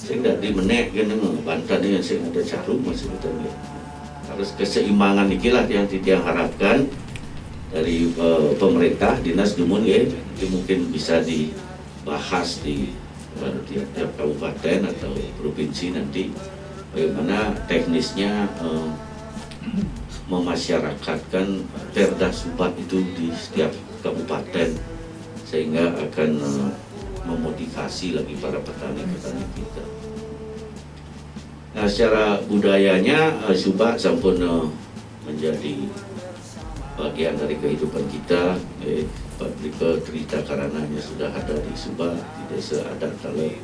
saya tidak dimenek kan Banten yang saya ada caru masih betul. Harus keseimbangan ikilah yang harapkan dari pemerintah dinas dumun ya, itu mungkin bisa dibahas di tiap-tiap kabupaten atau provinsi nanti bagaimana teknisnya memasyarakatkan perda Subak itu di setiap kabupaten sehingga akan memotivasi lagi para petani-petani kita. Nah, secara budayanya Subak sampun menjadi bagian dari kehidupan kita. Pabrika cerita karananya sudah ada di Subak, di desa adat Talet,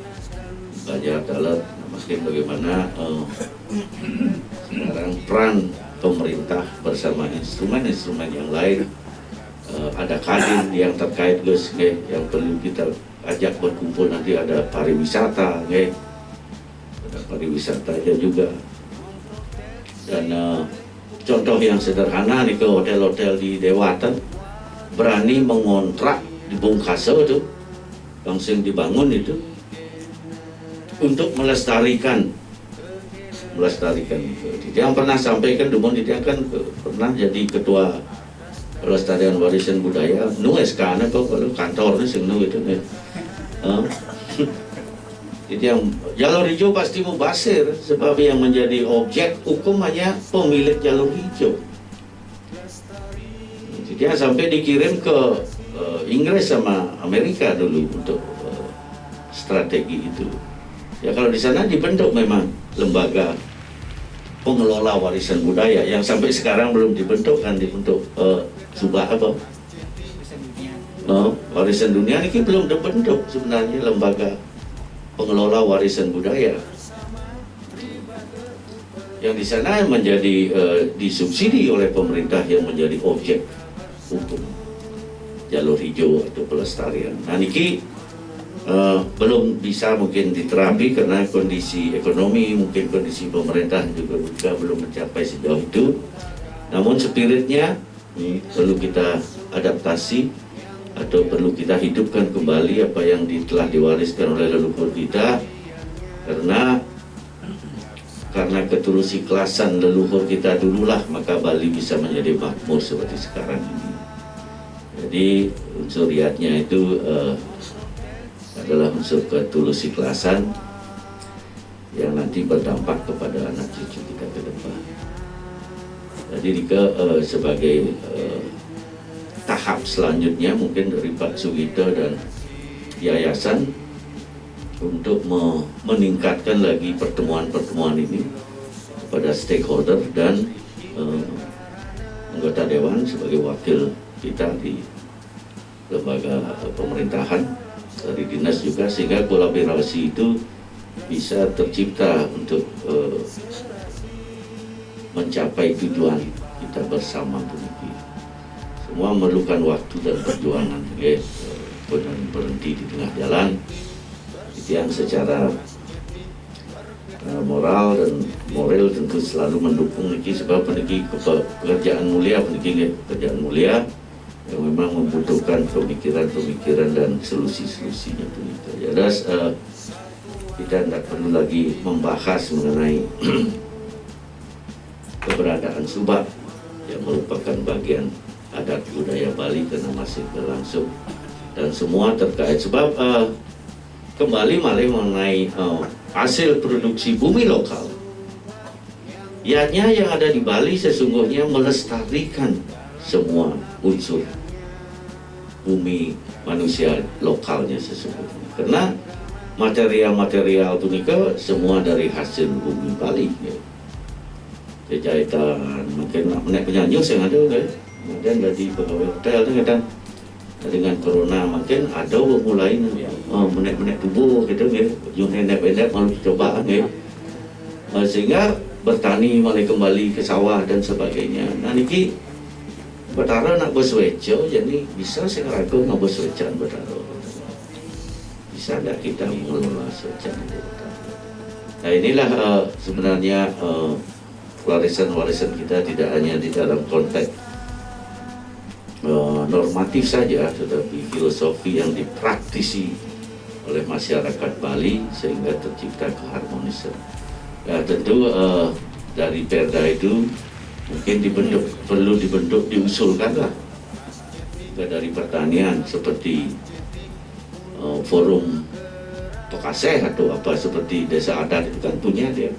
Banjar Talet. Nah, makin bagaimana sekarang peran pemerintah bersama instrumen-instrumen yang lain, ada kadin yang terkait guys, yang perlu kita ajak berkumpul nanti ada pariwisata, ada pariwisatanya juga. Dan contoh yang sederhana nih ke hotel-hotel di Dewatan berani mengontrak di Bungkasa itu langsung dibangun itu untuk melestarikan. Yang pernah sampaikan Dumon dia kan pernah jadi ketua pelestarian warisan budaya nues karena kok kalau kantornya sing itu nih. Jadi yang jalur hijau pasti mubasir sebab yang menjadi objek hukum hanya pemilik jalur hijau. Jadi sampai dikirim ke Inggris sama Amerika dulu untuk strategi itu. Ya kalau di sana dibentuk memang lembaga pengelola warisan budaya yang sampai sekarang belum dibentuk kan, dibentuk Subak apa? Warisan dunia ini belum dibentuk sebenarnya lembaga pengelola warisan budaya. Yang di sana menjadi disubsidi oleh pemerintah yang menjadi objek hukum jalur hijau atau pelestarian. Nah niki belum bisa mungkin diterapi karena kondisi ekonomi, mungkin kondisi pemerintah juga belum mencapai sejauh itu. Namun spiritnya ini perlu kita adaptasi atau perlu kita hidupkan kembali apa yang telah diwariskan oleh leluhur kita, karena ketulus ikhlasan leluhur kita dululah maka Bali bisa menjadi makmur seperti sekarang ini. Jadi unsur riatnya itu adalah unsur ketulus ikhlasan yang nanti berdampak kepada anak cucu kita ke depan. Jadi sebagai tahap selanjutnya mungkin dari Pak Sugito dan yayasan untuk meningkatkan lagi pertemuan-pertemuan ini kepada stakeholder dan anggota dewan sebagai wakil kita di lembaga pemerintahan dari dinas juga, sehingga kolaborasi itu bisa tercipta untuk mencapai tujuan kita bersama begini. Semua memerlukan waktu dan perjuangan, berhenti di tengah jalan. Itu yang secara moral dan moral tentu selalu mendukung niki, sebab niki pekerjaan mulia yang memang membutuhkan pemikiran-pemikiran dan solusi-solusinya begitu. Ya, kita tidak perlu lagi membahas mengenai keberadaan Subak yang merupakan bagian adat budaya Bali karena masih berlangsung dan semua terkait. Sebab kembali mengenai hasil produksi bumi lokal, ianya yang ada di Bali sesungguhnya melestarikan semua unsur bumi manusia lokalnya sesungguhnya, karena material-material tunika semua dari hasil bumi Bali ya. Jahitan mungkin menek penyanyi yang ada kemudian dari pegawai hotel kadang dengan corona mungkin ada mulai menek tubuh gitu ya, yung nenek-nenek mau coba ya, sehingga bertani mulai kembali ke sawah dan sebagainya. Nah niki Batara nak bersweco, jadi bisa saya ragu nak berswecan Batara. Bisa tidak kita mengelola swecan itu? Nah inilah sebenarnya warisan-warisan kita tidak hanya di dalam konteks normatif saja, tetapi filosofi yang dipraktisi oleh masyarakat Bali sehingga tercipta keharmonisan. Ya, tentu dari perda itu mungkin perlu diusulkanlah juga dari pertanian seperti forum Tokaseh atau apa seperti desa adat itu kan punya dia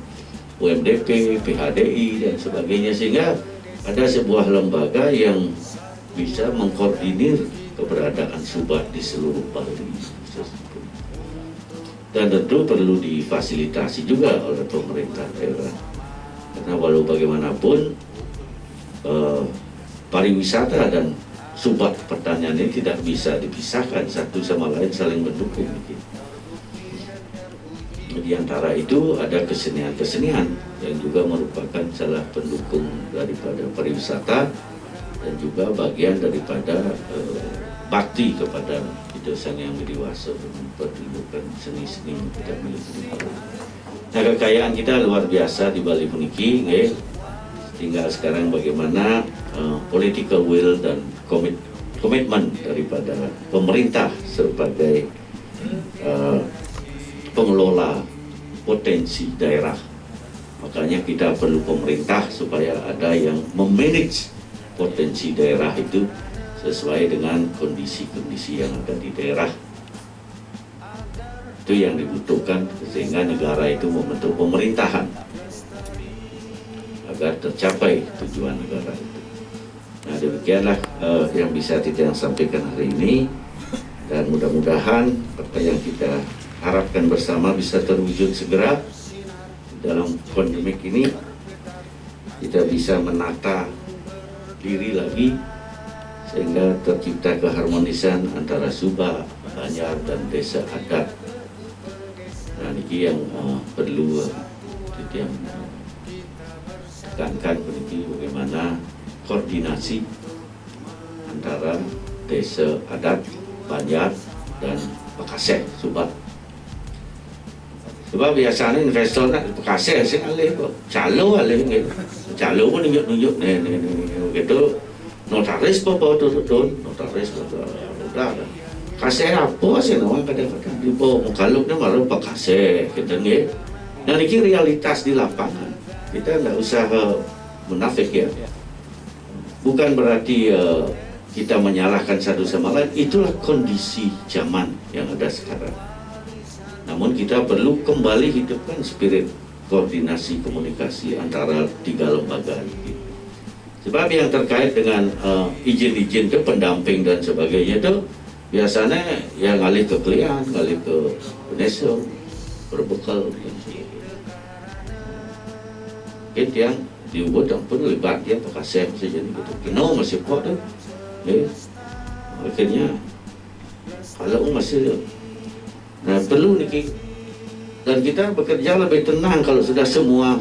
UMDP, PHDI dan sebagainya, sehingga ada sebuah lembaga yang bisa mengkoordinir keberadaan Subak di seluruh Bali. Dan tentu perlu difasilitasi juga oleh pemerintah daerah, karena walau bagaimanapun pariwisata dan Subak pertanian ini tidak bisa dipisahkan, satu sama lain saling mendukung. Di antara itu ada kesenian-kesenian yang juga merupakan salah pendukung daripada pariwisata dan juga bagian daripada bakti kepada hidup sang yang dewasa, mempertunjukkan seni-seni yang tidak miliki. Nah, kekayaan kita luar biasa di Bali puniki, tinggal sekarang bagaimana political will dan komitmen daripada pemerintah sebagai pengelola potensi daerah. Makanya kita perlu pemerintah supaya ada yang memanage potensi daerah itu sesuai dengan kondisi-kondisi yang ada di daerah. Itu yang dibutuhkan sehingga negara itu membentuk pemerintahan agar tercapai tujuan negara itu. Nah, demikianlah yang bisa kita sampaikan hari ini, dan mudah-mudahan apa yang kita harapkan bersama bisa terwujud segera. Dalam pandemik ini kita bisa menata diri lagi sehingga tercipta keharmonisan antara Subak, Banjar dan desa adat. Nah, ini yang perlu kita tekankan begini, bagaimana koordinasi antara desa adat, Banjar dan Pakaseh, Subak. Sebab biasanya investor nak Pakaseh sih alih kok, calo alih gitu, calo pun nunjuk nih gitu. Notaris apa turun notaris udah kasih apa sih orang kadang-kadang di bawah mukaluknya malah Pak kasih gitu nih. Nah, ini realitas di lapangan, kita nggak usah munafik ya, bukan berarti kita menyalahkan satu sama lain, itulah kondisi zaman yang ada sekarang. Namun kita perlu kembali hidupkan spirit koordinasi komunikasi antara tiga lembaga ini. Sebab yang terkait dengan izin-izin ke pendamping dan sebagainya itu biasanya yang ngalih ke klien, ngalih ke Indonesia, berbekal dan sebagainya. Mungkin yang diubah dan pun lebat dia pakai sem saja gitu. Kena masih kuat tu, akhirnya kalau masih, nah perlu ni, dan kita bekerja lebih tenang kalau sudah semua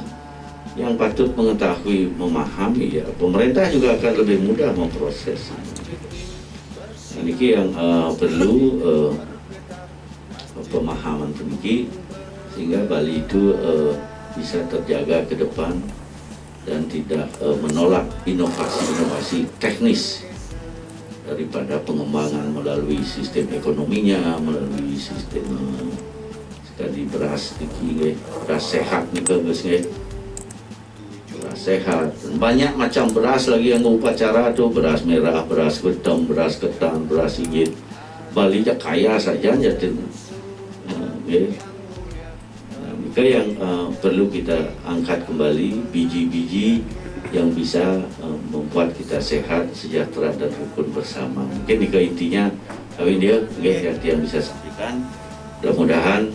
yang patut mengetahui, memahami, ya pemerintah juga akan lebih mudah memproses. Ini yang perlu pemahaman tinggi sehingga Bali itu bisa terjaga ke depan dan tidak menolak inovasi-inovasi teknis daripada pengembangan melalui sistem ekonominya, melalui sistem sekali beras tinggi, beras sehat nih guys, beras sehat, banyak macam beras lagi yang upacara tuh, beras merah, beras ketam, beras ketan, beras hijau. Bali ya kaya saja jadi. Nah, yang perlu kita angkat kembali biji-biji yang bisa membuat kita sehat, sejahtera dan rukun bersama. Mungkin itu intinya dia yang bisa sampaikan. Mudah-mudahan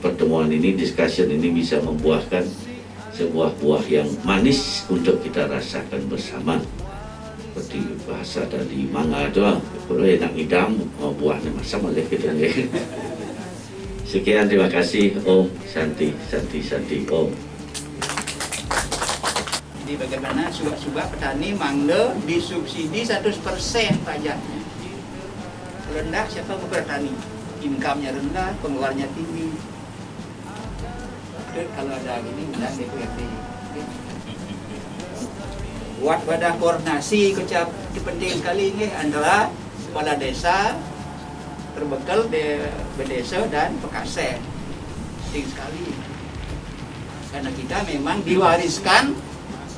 pertemuan ini, discussion ini bisa membuahkan sebuah buah yang manis untuk kita rasakan bersama. Seperti bahasa tadi mangga itu, kalau enak ngidam buahnya masa boleh kita. Sekian, terima kasih. Om Santi Om. Jadi bagaimana Subak petani mangga disubsidi 100% pajaknya. Rendah siapa mau bertani? Income-nya rendah, pengeluarannya tinggi. Kalau ada gini undang DPRD. Buat wadah koordinasi kecap penting sekali ini antara kepala desa, terbekal di Bedesa dan Pekasen. Penting sekali. Karena kita memang diwariskan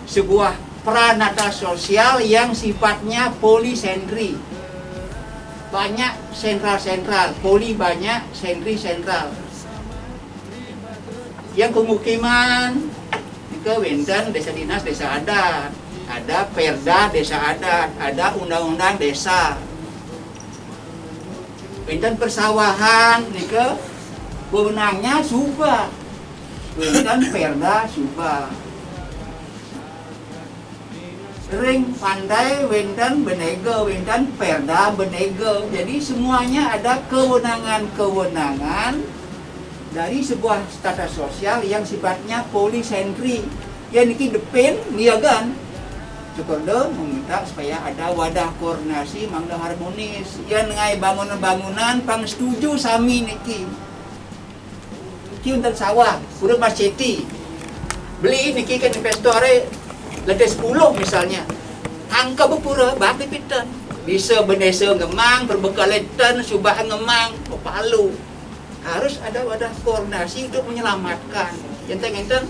sebuah pranata sosial yang sifatnya polisentri. Banyak sentral-sentral, poli banyak, sentri sentral. Yang pemukiman ke Wenten desa dinas desa adat, ada perda desa adat, ada undang-undang desa. Wenten persawahan ke wewenangnya Subak. Wenten perda Subak. Ring pandai wenten benega, wenten perda benega. Jadi semuanya ada kewenangan-kewenangan dari sebuah tata sosial yang sifatnya polisentri. Yang niki depan niagan. Cukup meminta supaya ada wadah koordinasi mangga harmonis. Yang ngai bangunan-bangunan pang setuju sami niki. Niki untuk sawah, urut Mas Ceti. Beli niki kan investore lede 10 misalnya. Angka berpura bagi pitan. Bisa bendesa ngemang, berbekal letan, subah ngemang, Palu. Harus ada wadah koordinasi untuk menyelamatkan. Enteng-enteng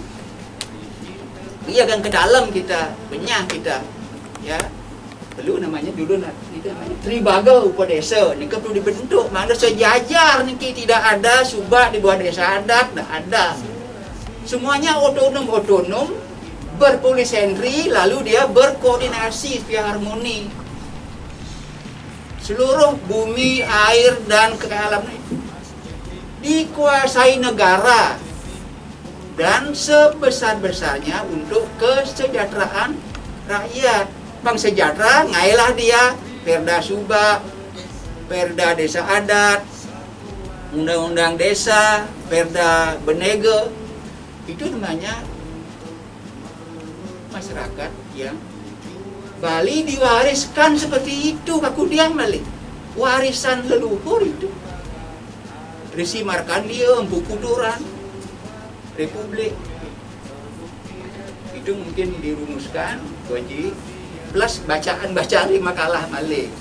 iya kan ke dalam kita, benyah kita. Ya. Perlu namanya dulu itu namanya Tribaga Upadesa. Niki perlu dibentuk. Mana sejajar niki tidak ada subah di bawah desa adat, tidak ada. Semuanya otonom berpolisentri, lalu dia berkoordinasi supaya harmoni. Seluruh bumi, air, dan kekayaan dikuasai negara dan sebesar-besarnya untuk kesejahteraan rakyat. Bang sejahtera, ngailah dia perda Subak, perda desa adat, undang-undang desa, perda benega. Itu namanya masyarakat yang Bali diwariskan seperti itu. Kaku diam balik warisan leluhur itu. Risi Markandia, Empu Kuduran, Republik. Itu mungkin dirumuskan Goji plus bacaan-bacaan makalah Malik.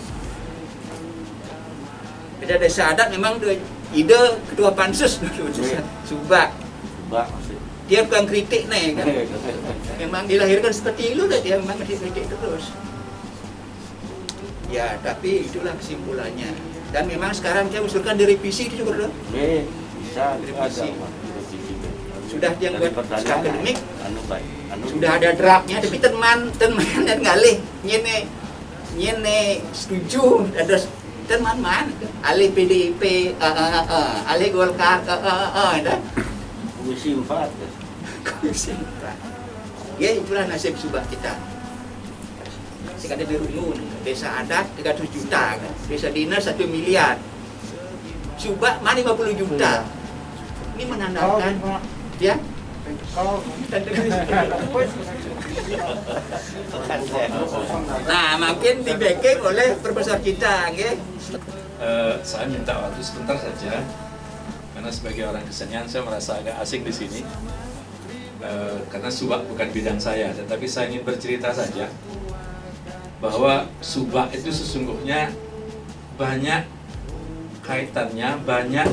Pada desa adat memang ide ketua pansus dulu Subak. Dia bukan kritik nih kan. Memang dilahirkan seperti itu, dia memang kritik terus. Ya, tapi itulah kesimpulannya. Dan memang sekarang saya usulkan direvisi itu juga dong. Bisa Direvisi. ada. Sudah yang buat akademik, sudah ada draftnya, tapi teman dan ngalih nyene setuju ada teman alih PDIP, alih Golkar, ada. Komisi 4. Komisi 4. Ya itulah nasib Subak kita. Sekarang di Rungun, desa adat 300 juta, kan? Desa dinas 1 miliar. Subak mana 50 juta. Ini menandakan ya. Nah, mungkin di backing oleh profesor kita, nggih. Saya minta waktu sebentar saja, karena sebagai orang kesenian saya merasa agak asing di sini. Karena Subak bukan bidang saya, tetapi saya ingin bercerita saja bahwa Subak itu sesungguhnya banyak kaitannya, banyak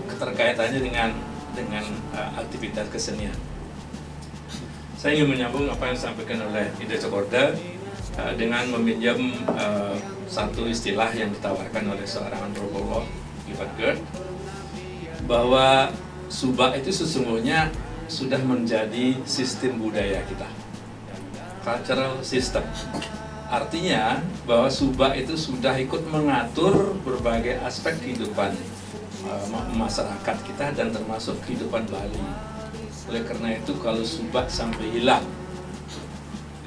keterkaitannya dengan aktivitas kesenian. Saya ingin menyambung apa yang disampaikan oleh Ida Cokorda dengan meminjam satu istilah yang ditawarkan oleh seorang antropolog, Clifford Geertz, bahwa Subak itu sesungguhnya sudah menjadi sistem budaya kita, cultural system. Artinya bahwa Subak itu sudah ikut mengatur berbagai aspek kehidupan masyarakat kita dan termasuk kehidupan Bali. Oleh karena itu kalau Subak sampai hilang,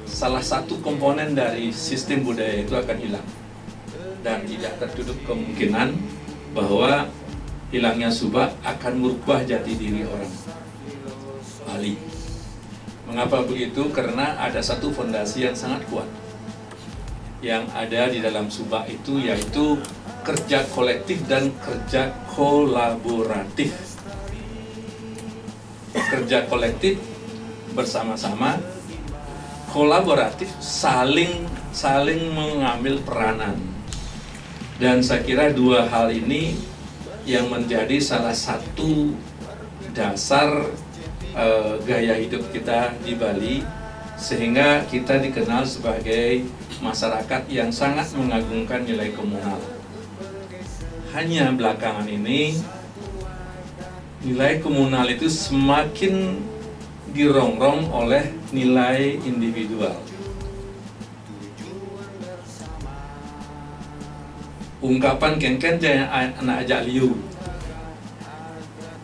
salah satu komponen dari sistem budaya itu akan hilang. Dan tidak tertutup kemungkinan bahwa hilangnya Subak akan merubah jati diri orang Bali. Mengapa begitu? Karena ada satu fondasi yang sangat kuat yang ada di dalam Subak itu, yaitu kerja kolektif dan kerja kolaboratif. Kerja kolektif bersama-sama, kolaboratif saling mengambil peranan. Dan saya kira dua hal ini yang menjadi salah satu dasar gaya hidup kita di Bali, sehingga kita dikenal sebagai masyarakat yang sangat mengagungkan nilai komunal. Hanya belakangan ini nilai komunal itu semakin dirongrong oleh nilai individual. Ungkapan kengken anak ajak liu,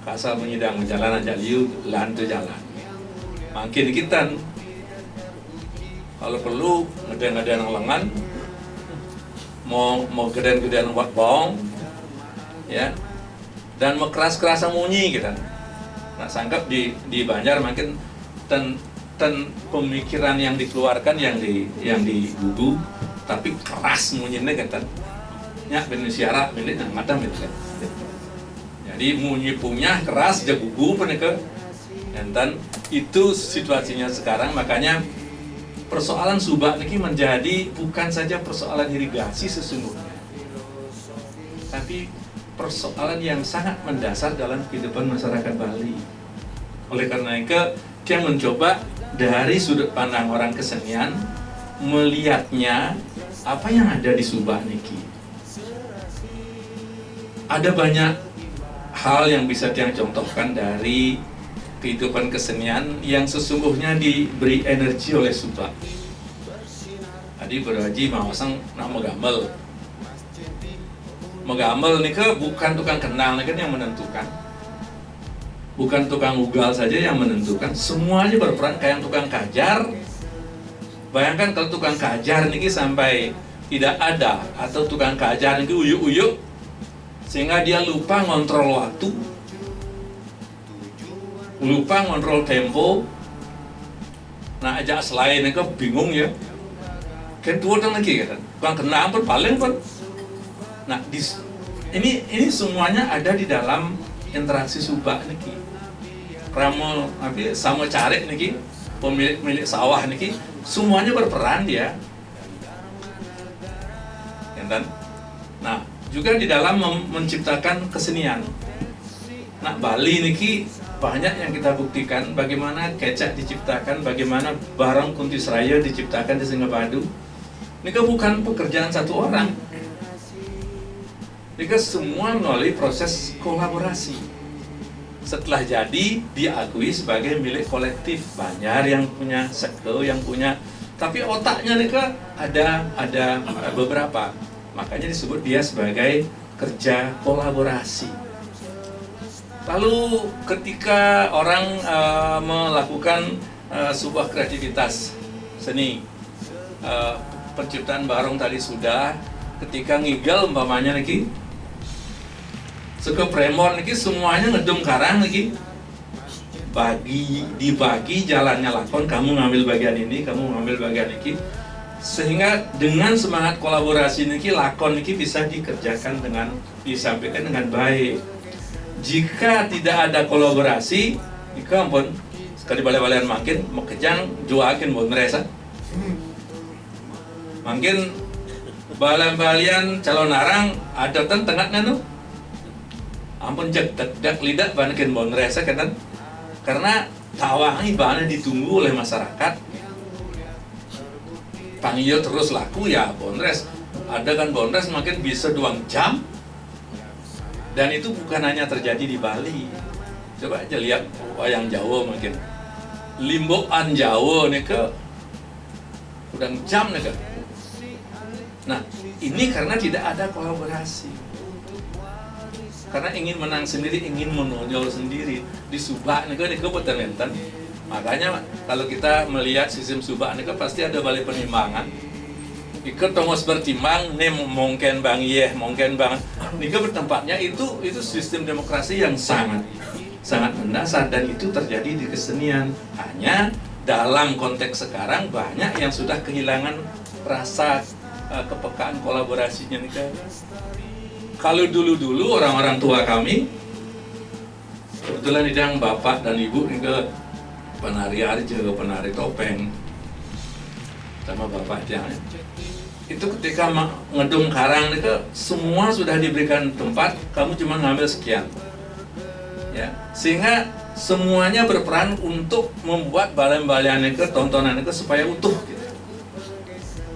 kasar menyidang jalan ajak liu, lan tu jalan. Makin kita kalau perlu ngeden-ngeden lengan, mau geden-geden wak bong, ya, dan mau keras-kerasan munyi kita. Nah, sangkap di Banjar makin ten pemikiran yang dikeluarkan yang digugu, tapi keras munyinya kita. Ya, benar siara, benar macam itu. Jadi munyi punya keras, dia gugu peneka. Dan itu situasinya sekarang, makanya persoalan subak ini menjadi bukan saja persoalan irigasi sesungguhnya, tapi persoalan yang sangat mendasar dalam kehidupan masyarakat Bali. Oleh karena itu, dia mencoba dari sudut pandang orang kesenian melihatnya apa yang ada di subak niki. Ada banyak hal yang bisa dia contohkan dari kehidupan kesenian yang sesungguhnya diberi energi oleh subak. Tadi berhaji mawasang nak megamel. Megamel ini bukan tukang kenal ini yang menentukan, bukan tukang ugal saja yang menentukan, semuanya berperan. Kayak tukang kajar. Bayangkan kalau tukang kajar ini sampai tidak ada, atau tukang kajar ini uyuk-uyuk sehingga dia lupa ngontrol waktu, lupa ngontrol tempo. Nah, aja selain itu bingung ya. Kan tua lagi kan, tukang kena pun paling pun. Nah, ini semuanya ada di dalam interaksi subak niki. Ramo sama cari niki, pemilik sawah niki, semuanya berperan dia. Dan nah, juga di dalam menciptakan kesenian. Nah, Bali niki banyak yang kita buktikan bagaimana kecak diciptakan, bagaimana barong Kuntisraya diciptakan di Singapadu. Ini bukan pekerjaan satu orang. Ini semua melalui proses kolaborasi. Setelah jadi, diakui sebagai milik kolektif. Banjar yang punya, Sekdo yang punya. Tapi otaknya nih ada beberapa. Makanya disebut dia sebagai kerja kolaborasi. Lalu ketika orang melakukan sebuah kreativitas seni, penciptaan barong tadi sudah, ketika ngigel umpamanya lagi, sekepremon lagi semuanya ngedum karang lagi, dibagi jalannya lakon, kamu ngambil bagian ini, kamu ngambil bagian ini, sehingga dengan semangat kolaborasi ini lakon ini bisa dikerjakan disampaikan dengan baik. Jika tidak ada kolaborasi, jika ampun sekali balik-balian makin mau kejang juakin mau ngerasa, makin balian calon narang ada tengahnya nu, ampun dak lidak banakin mau ngerasa kan, karena tawangi bahannya ditunggu oleh masyarakat. Panggil terus laku ya bondres, ada kan bondres makin bisa 2 jam, dan itu bukan hanya terjadi di Bali. Coba aja lihat wayang Jawa makin limboan Jawa nih udah jam nih. Nah, ini karena tidak ada kolaborasi, karena ingin menang sendiri, ingin menonjol sendiri. Di subak nih betul-betul. Makanya kalau kita melihat sistem subak ini pasti ada balik penimbangan. Ikut tongos bertimbang, nih mungkin bang mungkin bang. Nika bertempatnya itu sistem demokrasi yang sangat mendasar, dan itu terjadi di kesenian. Hanya dalam konteks sekarang banyak yang sudah kehilangan rasa kepekaan kolaborasinya nika. Kalau dulu orang-orang tua kami, kebetulan idang bapak dan ibu nika penari arjo, penari topeng sama bapak dia. itu ketika ngedum karang itu semua sudah diberikan tempat, kamu cuma ngambil sekian, ya, sehingga semuanya berperan untuk membuat balian-balian itu, tontonan itu supaya utuh gitu.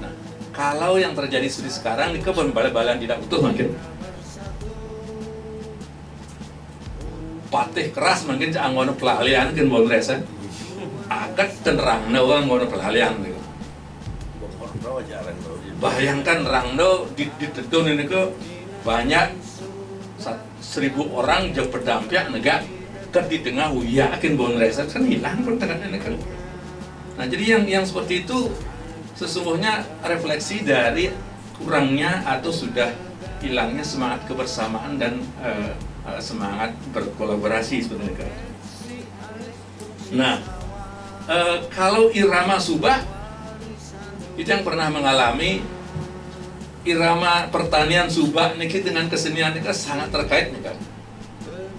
Nah, kalau yang terjadi seperti sekarang itu balian-balian tidak utuh mungkin patih keras mungkin anggono pelalian kan bon resa agak tenrang nawa anggono pelalian gitu. Bayangkan Rangdo di Tetun ini ke banyak 1.000 orang jauh pedampiak negak di tengah yakin bon resa kan hilang pertengahan ini kan. Nah jadi yang seperti itu sesungguhnya refleksi dari kurangnya atau sudah hilangnya semangat kebersamaan dan semangat berkolaborasi sebenarnya. Nah kalau irama subah itu yang pernah mengalami irama pertanian subah niki dengan kesenian niki sangat terkait nih kan.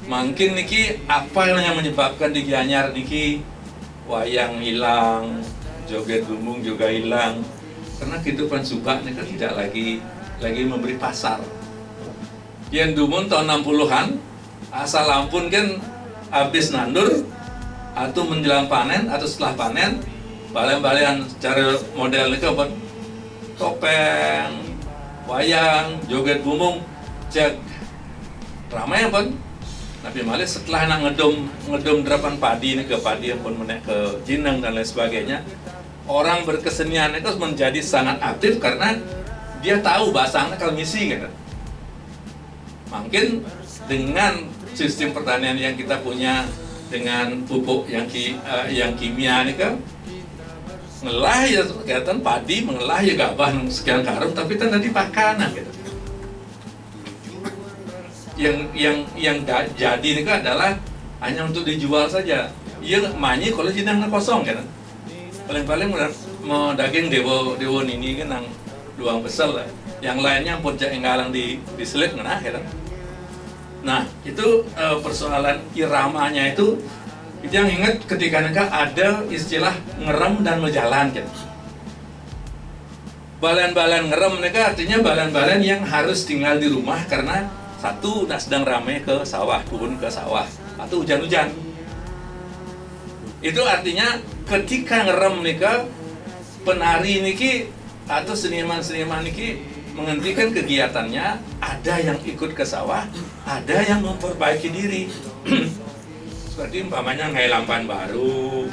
Mungkin niki apa yang menyebabkan di Gianyar niki wayang hilang, joget bumbung juga hilang karena kehidupan subah niki tidak lagi memberi pasar. Yang dumun tahun 60-an asal ampun kan habis nandur atau menjelang panen atau setelah panen balian-balian cara model ini kan topeng, wayang, joget bumbung, cek ramai apa? Tapi malah setelah nak ngedom derapan padi ini ke padi yang pun menek ke jinang dan lain sebagainya, orang berkesenian itu menjadi sangat aktif karena dia tahu bahasanya kalau misi gitu. Mungkin dengan sistem pertanian yang kita punya dengan pupuk yang kimia ini kan ngelah ya kelihatan padi mengelah ya gabah sekian karung tapi kan tadi pakanan gitu. Yang jadi ini kan adalah hanya untuk dijual saja. Iya manyi kalau jinang kosong kan. Paling mau daging dewo ini kan nang luang besar lah. Yang lainnya pojak enggalang di selit ngena kan. Nah itu persoalan iramanya itu yang ingat ketika mereka ada istilah ngerem dan menjalan gitu. Balian-balian ngerem mereka artinya balian-balian yang harus tinggal di rumah karena satu udah sedang ramai ke sawah, turun ke sawah atau hujan-hujan. Itu artinya ketika ngerem mereka penari niki atau seniman-seniman niki menghentikan kegiatannya, ada yang ikut ke sawah, ada yang memperbaiki diri. Seperti umpamanya ngai lampan baru,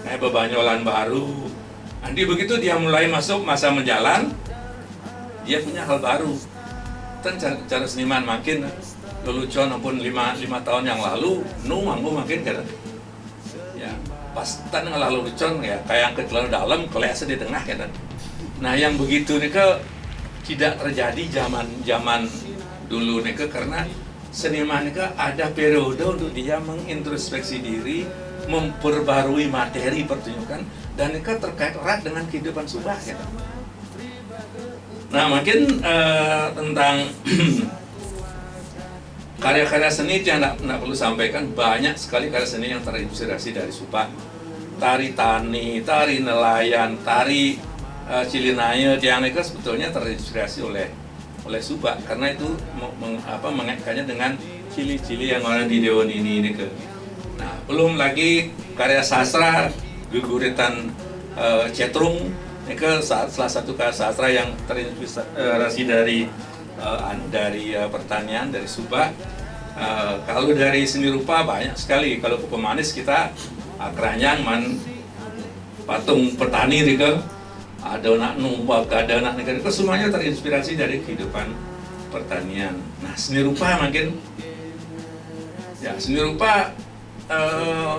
ngai bebanyolan baru. Nanti begitu dia mulai masuk masa menjalan, dia punya hal baru. Dan cara seniman makin lelucon pun 5 tahun yang lalu, manggu makin kan. Ya, pas tan lalu lelucon ya kayak terlalu dalam, kelihatan di tengah kan. Nah, yang begitu nih ke tidak terjadi zaman dulu nih ke karena seniman itu ada periode untuk dia mengintrospeksi diri, memperbarui materi pertunjukan, dan itu terkait erat dengan kehidupan subah ya. Nah mungkin tentang karya-karya seni yang tidak perlu sampaikan, banyak sekali karya seni yang terinspirasi dari subah. Tari tani, tari nelayan, tari cilinaya, yang itu sebetulnya terinspirasi oleh subah karena itu mengaitkannya dengan cili-cili yang ada di Dewan ini ke. Nah, belum lagi karya sastra Guguritan Cetrung ini ke salah satu karya sastra yang terinspirasi dari pertanian dari subah. Kalau dari seni rupa banyak sekali. Kalau ke pemanis kita Keranyang patung petani ke. Ada anak numbak, ada anak negara, itu semuanya terinspirasi dari kehidupan pertanian. Nah, seni rupa mungkin, ya seni rupa,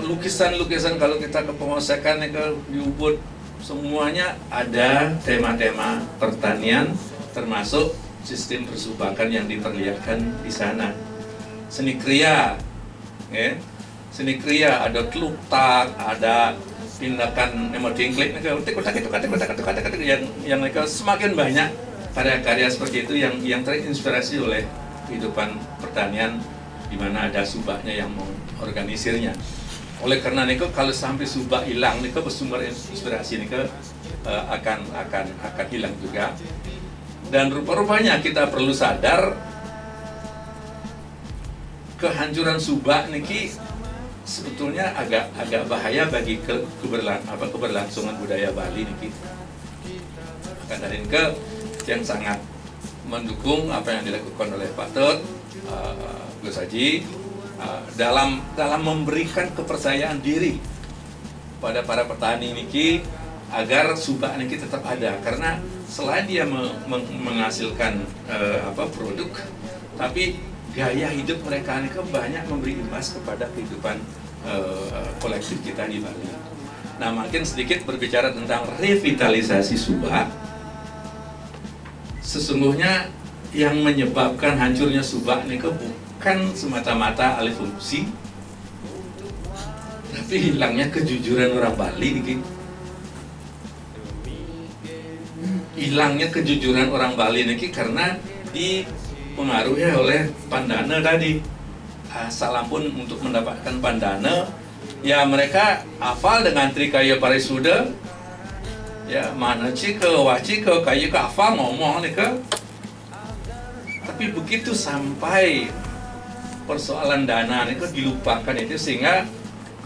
lukisan-lukisan kalau kita ke pengosekan ke di Ubud, semuanya ada tema-tema pertanian, termasuk sistem persubakan yang diperlihatkan di sana. Seni kriya, ya. Seni kriya ada telutak, ada tindakan nemodingklik yang mereka semakin banyak karya-karya seperti itu yang terinspirasi oleh kehidupan pertanian di mana ada subahnya yang mengorganisirnya. Oleh karena itu kalau sampai subah hilang, bersumber inspirasi akan hilang juga. Dan rupa-rupanya kita perlu sadar kehancuran subak niki sebetulnya agak bahaya bagi keberlangsungan budaya Bali niki. Akan dari ke yang sangat mendukung apa yang dilakukan oleh Pak Tut, Gus Haji dalam memberikan kepercayaan diri pada para petani niki agar subak niki tetap ada, karena selain dia menghasilkan produk, tapi gaya hidup mereka niki banyak memberi imbas kepada kehidupan kolektif kita di Bali. Nah, makin sedikit berbicara tentang revitalisasi subak, sesungguhnya yang menyebabkan hancurnya subak niki bukan semata-mata alih fungsi, tapi hilangnya kejujuran orang Bali niki. Hilangnya kejujuran orang Bali niki karena dipengaruhi oleh pandana tadi. Asalampun untuk mendapatkan pandana, ya mereka hafal dengan Trikaya Parisuda, ya mana cika wacika kaya ke hafal ngomong nih ke. Tapi begitu sampai persoalan dana nih ke dilupakan itu, sehingga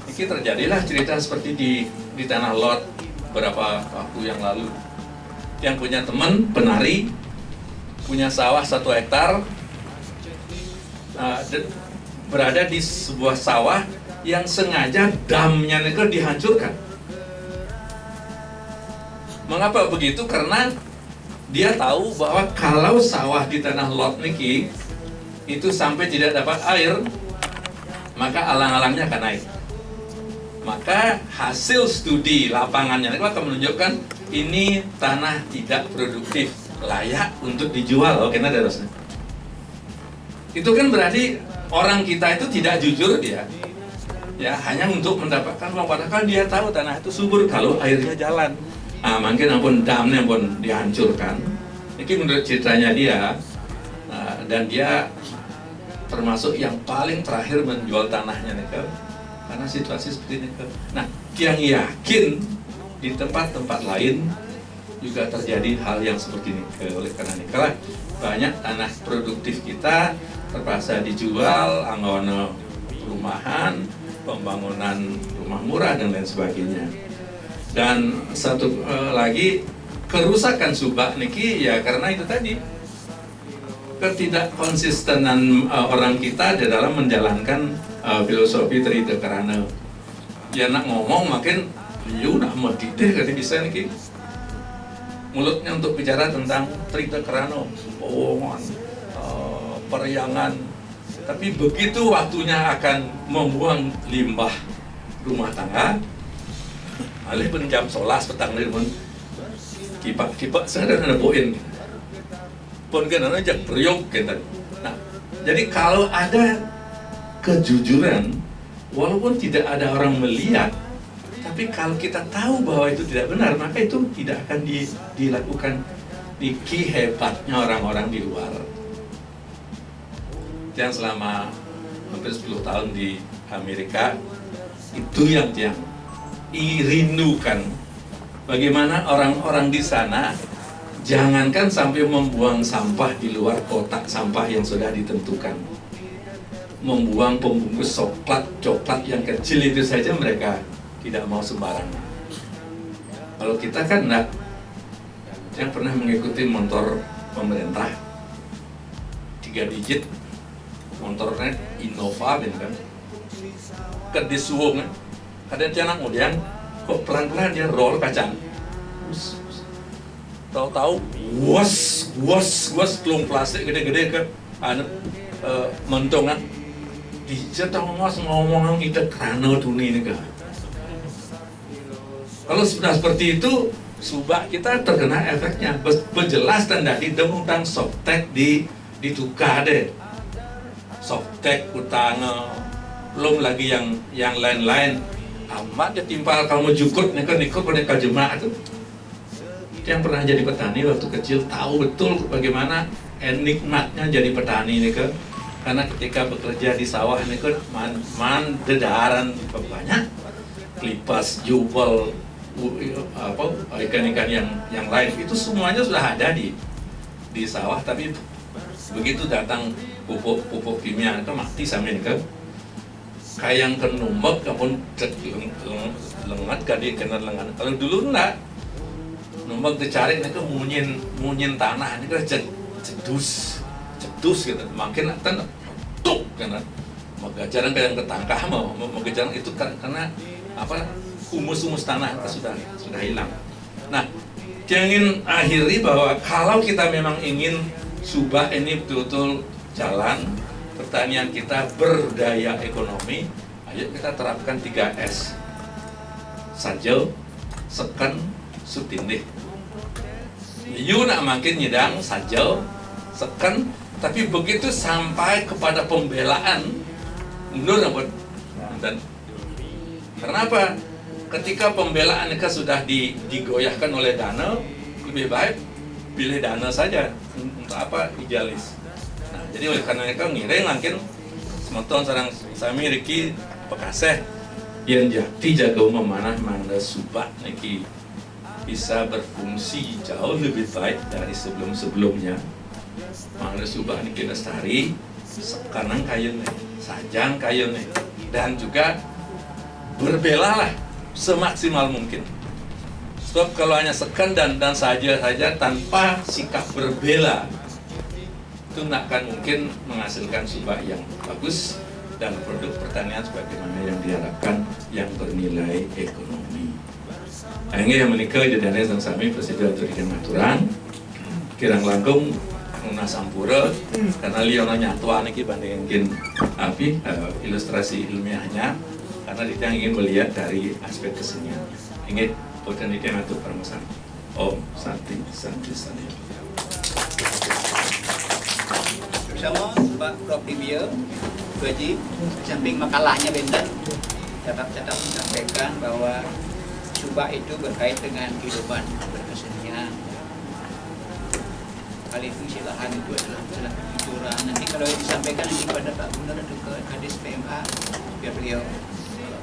ini terjadilah cerita seperti di Tanah Lot beberapa waktu yang lalu. Yang punya teman penari, punya sawah 1 hektar, berada di sebuah sawah yang sengaja damnya itu dihancurkan. Mengapa begitu? Karena dia tahu bahwa kalau sawah di Tanah Lot niki itu sampai tidak dapat air, maka alang-alangnya akan naik. Maka hasil studi lapangannya itu akan menunjukkan ini tanah tidak produktif, layak untuk dijual. Oke, nah terusnya. Itu kan berarti orang kita itu tidak jujur dia. Ya, hanya untuk mendapatkan uang, padahal dia tahu tanah itu subur kalau airnya jalan. Mungkin ampun damnya pun dihancurkan. Ini menurut ceritanya dia, dan dia termasuk yang paling terakhir menjual tanahnya nih, karena situasi seperti ini. Nah, yang yakin di tempat-tempat lain juga terjadi hal yang seperti ini. Oleh karena ini, banyak tanah produktif kita terpaksa dijual, anggawana perumahan, pembangunan rumah murah dan lain sebagainya. Dan satu lagi, kerusakan subak niki ya karena itu tadi, ketidakkonsistenan orang kita di dalam menjalankan filosofi Trita Karana. Dia nak ngomong makin liu nak medite kata bisa niki. Mulutnya untuk bicara tentang Trita Karana, bohongan, periangan, tapi begitu waktunya akan membuang limbah rumah tangga, alih pun jam 11 petang ni pun kipak saya ada poin pun kan aja priok kita. Nah, jadi kalau ada kejujuran, walaupun tidak ada orang melihat, tapi kalau kita tahu bahwa itu tidak benar, maka itu tidak akan dilakukan. Iki hebatnya orang-orang di luar yang selama hampir 10 tahun di Amerika, itu yang rindukan. Bagaimana orang-orang di sana jangankan sampai membuang sampah di luar kotak sampah yang sudah ditentukan, membuang pembungkus coklat yang kecil itu saja mereka tidak mau sembarangan. Kalau kita kan enggak. Yang pernah mengikuti motor pemerintah 3 digit, motornya Innova kan, kedisuung kan, kadang jangan kemudian kok pelan-pelan dia roll kacang, tahu-tahu was telung plastik gede-gede ke mentung kan, dijatuh ngomong kita kerana tuni ini kan. Kalau sudah seperti itu, subak kita terkena efeknya. Berjelas tanda hidung utang softtek ditukar deh. Softtek utang, belum lagi yang lain-lain. Amat dia timpal kamu jukut nikut pada jemaah itu. Yang pernah jadi petani waktu kecil tahu betul bagaimana nikmatnya jadi petani ini ke. Karena ketika bekerja di sawah ini kan dedaran banyak, lipas, jubel, ikan-ikan yang lain itu semuanya sudah ada di di sawah, tapi begitu datang pupuk kimia itu mati samin ke kayang ke numbek kamu lengat kadi kena lengan. Kalau dulu enggak numbek dicari ini ke munyin tanah ini ke cedus gitu, makin tan tuk karena jarang kayang ketangkah mau jarang itu karena apa humus tanah itu sudah hilang. Nah, ingin akhiri bahwa kalau kita memang ingin Subah ini betul-betul jalan, pertanian kita berdaya ekonomi, ayo kita terapkan 3S. Sajau, seken, sutindih. Yu nak makin nyedang sajau, seken, tapi begitu sampai kepada pembelaan, mundur apa? Dan kenapa? Ketika pembelaan itu sudah digoyahkan oleh dana, lebih baik pilih dana saja untuk apa idealis. Nah, jadi oleh karena itu ngiring mungkin semeton sarang sami Riki Pekaseh yang jati jaga memanah mangda Subah niki bisa berfungsi jauh lebih baik dari sebelum-sebelumnya. Mangda Subah niki lestari, sekarang kayun sajang kayun dan juga berbelalah semaksimal mungkin. Sebab kalau hanya sekan dan saja tanpa sikap berbela, itu tidak akan mungkin menghasilkan Subah yang bagus dan produk pertanian sebagaimana yang diharapkan yang bernilai ekonomi. Ini yang menikah jadinya sang sami presiden untuk aturan kirang langkung nuna sampura karena liona nyatuan ini bandingin ilustrasi ilmiahnya karena kita ingin melihat dari aspek kesenian. Ingin potensi untuk permasalahan. Om Santi. Bersama Pak Prof. Dibia, Haji, samping makalahnya Benten, catat menyampaikan bahwa Subah itu berkait dengan kehidupan berkesenian. Hal itu silahan itu adalah kejujuran. Nanti kalau disampaikan nanti kepada Pak Gubernur atau ke Kadis PMA, biar beliau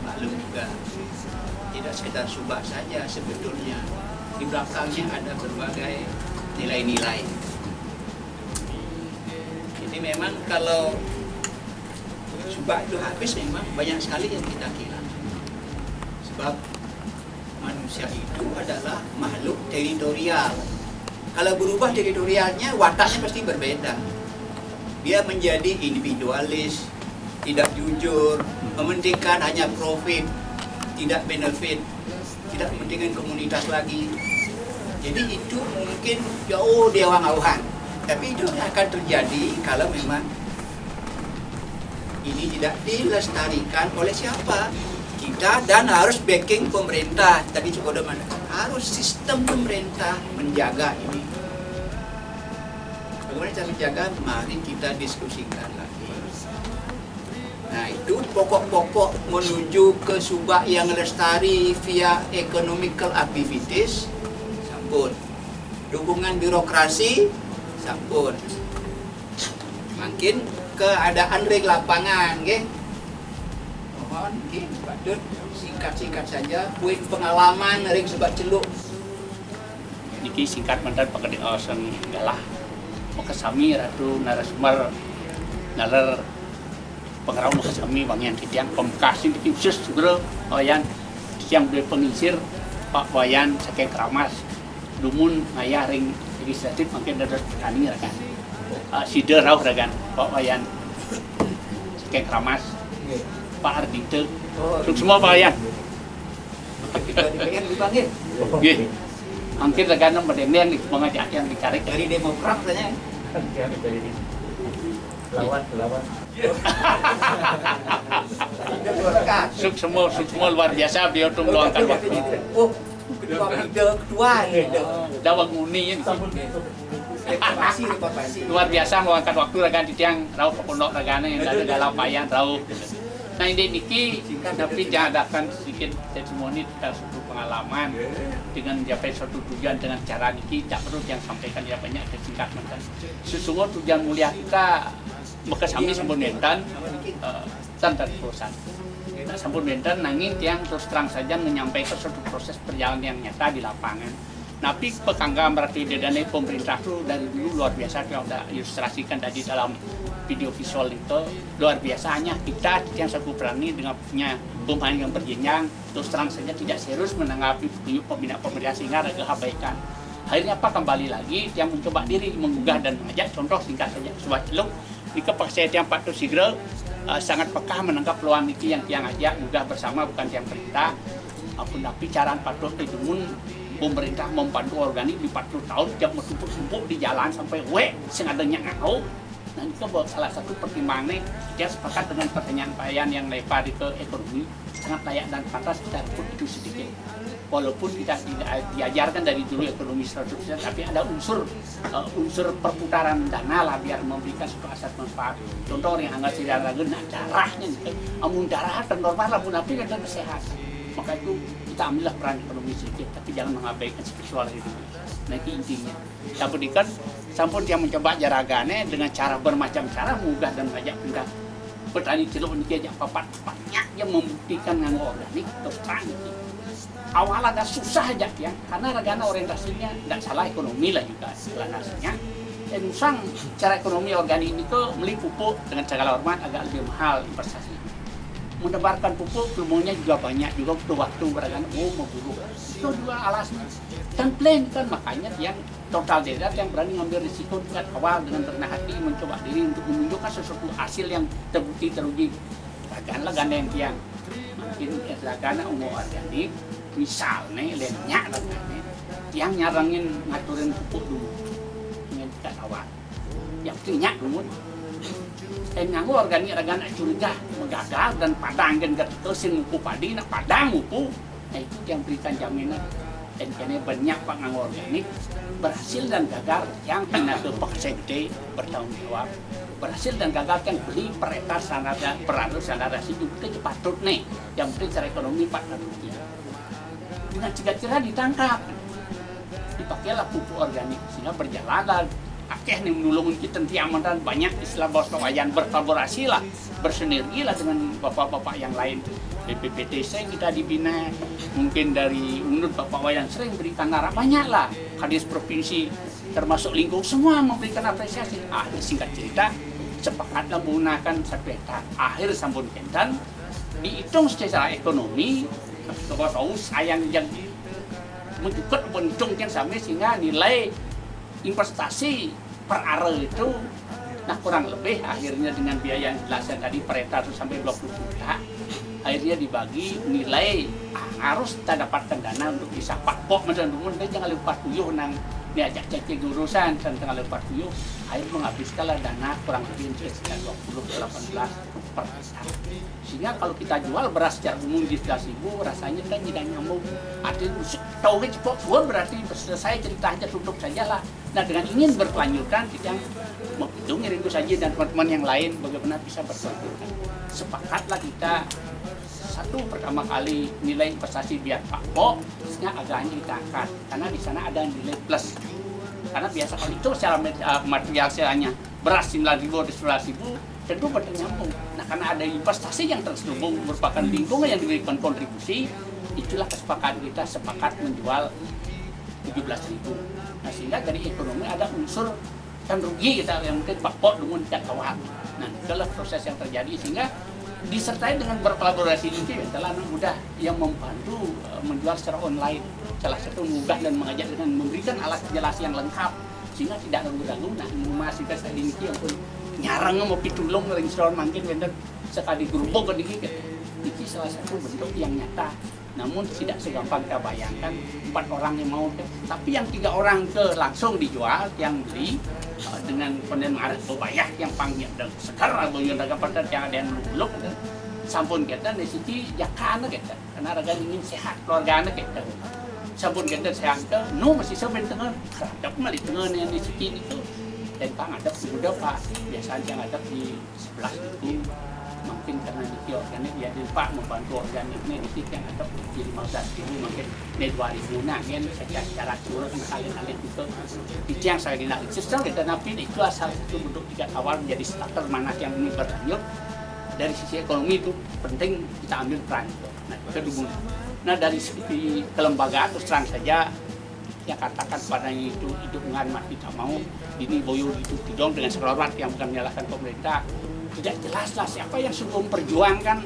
maklum juga. Tidak sekedar Subah saja sebetulnya, di belakangnya ada berbagai nilai-nilai. Jadi memang kalau Subah itu habis memang banyak sekali yang kita kira. Sebab manusia itu adalah makhluk teritorial. Kalau berubah teritorialnya, wataknya pasti berbeda. Dia menjadi individualis, tidak jujur, mementingkan hanya profit, tidak benefit, tidak mementingkan komunitas lagi. Jadi itu mungkin jauh di awang-awangan. Tapi itu akan terjadi kalau memang ini tidak dilestarikan oleh siapa? Kita, dan harus backing pemerintah. Tadi cukup mana? Harus sistem pemerintah menjaga ini. Bagaimana cara menjaga? Mari kita diskusikan lagi. Nah, itu pokok-pokok menuju ke Subah yang lestari via economical activities, sampun. Dukungan birokrasi, sampun. Makin keadaan ring lapangan, nggih. Mohon nggih, Pak Dut, singkat-singkat saja, poin pengalaman ring Subah Celuk. Niki singkat mantan pakading awasan galah. Makasami ratu narasumber nalar pengarau makasami bangian titiang pemkasih di khusus segera wayan yang beli pengisir Pak Wayan saking Kramas dumun ngayah ring legislatif makin dados petani rakan sider rauh rakan Pak Wayan saking Kramas Pak Ardite untuk semua Pak Wayan Kita dipanggil. nggih angkin rakan mendeng di mengajak yang dicari Dari Demokrat katanya. Lawan. suk semua luar biasa beliau tuh meluangkan waktu Oh, ketua ide. dawang uni ini Reformasi. luar biasa meluangkan waktu rekan titiang rauh pondok regana yang ada dalam payan rauh. Nah ini niki tapi diadakan sedikit testimoni kita suatu pengalaman dengan mencapai suatu tujuan dengan cara niki tak perlu yang sampaikan ya banyak singkat mantan. Sesungguhnya tujuan mulia kita bekasami sampun mentan tanpa perusahaan. Nah, sampun mentan nanging tiang terus terang saja menyampaikan suatu proses perjalanan yang nyata di lapangan. Tapi pekanggam berarti dana pemerintah itu dari dulu luar biasa, kita sudah ilustrasikan tadi dalam video visual itu luar biasanya kita yang saku berani dengan punya pemain yang berjenjang terus terang saja tidak serius menanggapi petunjuk pembina pemerintah sehingga ada keabaikan. Akhirnya apa kembali lagi yang mencoba diri menggugah dan mengajak contoh singkat saja Sobat Celuk di kepaksaan yang Pak Tusigre sangat peka menangkap peluang itu yang tiang ajak gugah bersama bukan tiang perintah apun tapi cara patut itu pemerintah membantu organik di 40 tahun tiap menumpuk-numpuk di jalan sampai sengadanya ngau. Nah itu salah satu pertimbangan dia sepakat dengan pertanyaan Pak Yan yang lebar ke ekonomi sangat layak dan pantas kita pun itu sedikit. Walaupun kita tidak diajarkan dari dulu ekonomi 100%, tapi ada unsur perputaran dana lah biar memberikan suatu aset manfaat. Contoh yang anggap tidak ragu, nah darahnya, amun darah normal lah, tapi kan kesehatan. Maka itu kita ambillah peran ekonomi sedikit, tapi jangan mengabaikan spiritual itu. Nah itu intinya. Yang penting sampun yang mencoba jaragane dengan cara bermacam cara mugah dan mengajak pindah petani celuk ini aja papat-papatnya yang membuktikan nganggo organik terus terang itu. Awal agak susah aja ya, karena ragana orientasinya tidak salah ekonomi lah juga eksplanasinya. Dan usang cara ekonomi organik ini ke beli pupuk dengan segala hormat agak lebih mahal investasi. Menebarkan pupuk ilmunya juga banyak juga butuh waktu beragam mau buruk itu juga alasnya dan plan kan makanya yang total dedat yang berani ngambil risiko tingkat awal dengan rendah hati mencoba diri untuk menunjukkan sesuatu hasil yang terbukti teruji ragana gandeng tiang mungkin ragana umum organik misalnya lainnya ragana tiang nyarangin ngaturin pupuk dulu dengan tingkat awal yang pentingnya dulu nganggo organik ragana curiga megagal dan padang dan ketesin mupu padi nak padang mupu nah itu yang berikan jaminan dan kene banyak pak nganggo organik berhasil dan gagal yang pindah ke paksa gede bertanggung jawab berhasil dan gagal yang beli per ekar sanada peradu sanada itu patut nih yang penting secara ekonomi pak rugi dengan cira-cira ditangkap dipakailah pupuk organik sehingga berjalan akeh nih menulungun kita tiaman dan banyak istilah bos kawayan berkolaborasi lah bersinergi lah dengan bapak-bapak yang lain BPPTC kita dibina mungkin dari menurut bapak wayan sering berikan arah banyak lah kadis provinsi termasuk lingkup semua memberikan apresiasi singkat cerita sepakatlah menggunakan 1 hektar akhir sambun kentan dihitung secara ekonomi bahwa sayang yang mencukup bentuk yang sama sehingga nilai investasi per area itu nah kurang lebih akhirnya dengan biaya yang jelaskan tadi per hektar sampai 20 juta akhirnya dibagi nilai harus kita dapatkan dana untuk bisa pakpok macam itu jangan lupa tuyuh nang diajak cek urusan dan tengah lepas tuyuh air menghabiskanlah dana kurang lebih sekitar 20-18 per hektar sehingga kalau kita jual beras secara umum di 11.000 rasanya kan tidak nyambung artinya tahu cepat suun berarti selesai cerita aja tutup saja lah nah dengan ingin berkelanjutan kita itu ngiringku saja dan teman-teman yang lain bagaimana bisa berkelanjutan sepakatlah kita satu pertama kali nilai investasi biar pakpok sehingga agaknya kita angkat karena di sana ada nilai plus karena biasa kalau itu secara material seanya beras 9.000 di 11.000 tentu bernyambung. Nah karena ada investasi yang terselubung merupakan lingkungan yang diberikan kontribusi itulah kesepakatan kita sepakat menjual 17.000. Nah sehingga dari ekonomi ada unsur kan rugi kita yang mungkin pakpok dengan tidak awal. Nah itulah proses yang terjadi sehingga disertai dengan berkolaborasi ini telah anak muda yang membantu menjual secara online salah satu mudah dan mengajak dengan memberikan alat jelas yang lengkap sehingga tidak ragu-ragu nah masih saya ini yang pun nyarang mau pitulung ring sound mungkin dan sekali gerubuk ke dikit ini salah satu bentuk yang nyata namun tidak segampang kita bayangkan 4 orang yang mau tapi yang 3 orang ke langsung dijual yang beli dengan pendek arah bayar yang panggil dan sekarang yang dagang pada yang ada yang luluk sampun kita di sini ya karena kita karena raga ingin sehat keluarga anak kita sampun kita sehat ke no masih sampai tengah ada mali tengah yang di sini itu dan pang ada sudah pak biasanya yang ada di 11 itu mungkin karena di organik ya di pak membantu organiknya di yang ada di 15.000 mungkin di 2.000 nah ini secara curang kalian itu yang saya dinanti sistem kita napi itu asal satu bentuk tiga awal menjadi starter mana yang ini berlanjut dari sisi ekonomi itu penting kita ambil peran itu nah kedua nah dari segi kelembagaan terus terang saja yang katakan pada itu dengan mati tak mau ini boyo itu tidong dengan serorot yang bukan menyalahkan pemerintah. Tidak jelaslah siapa yang sudah memperjuangkan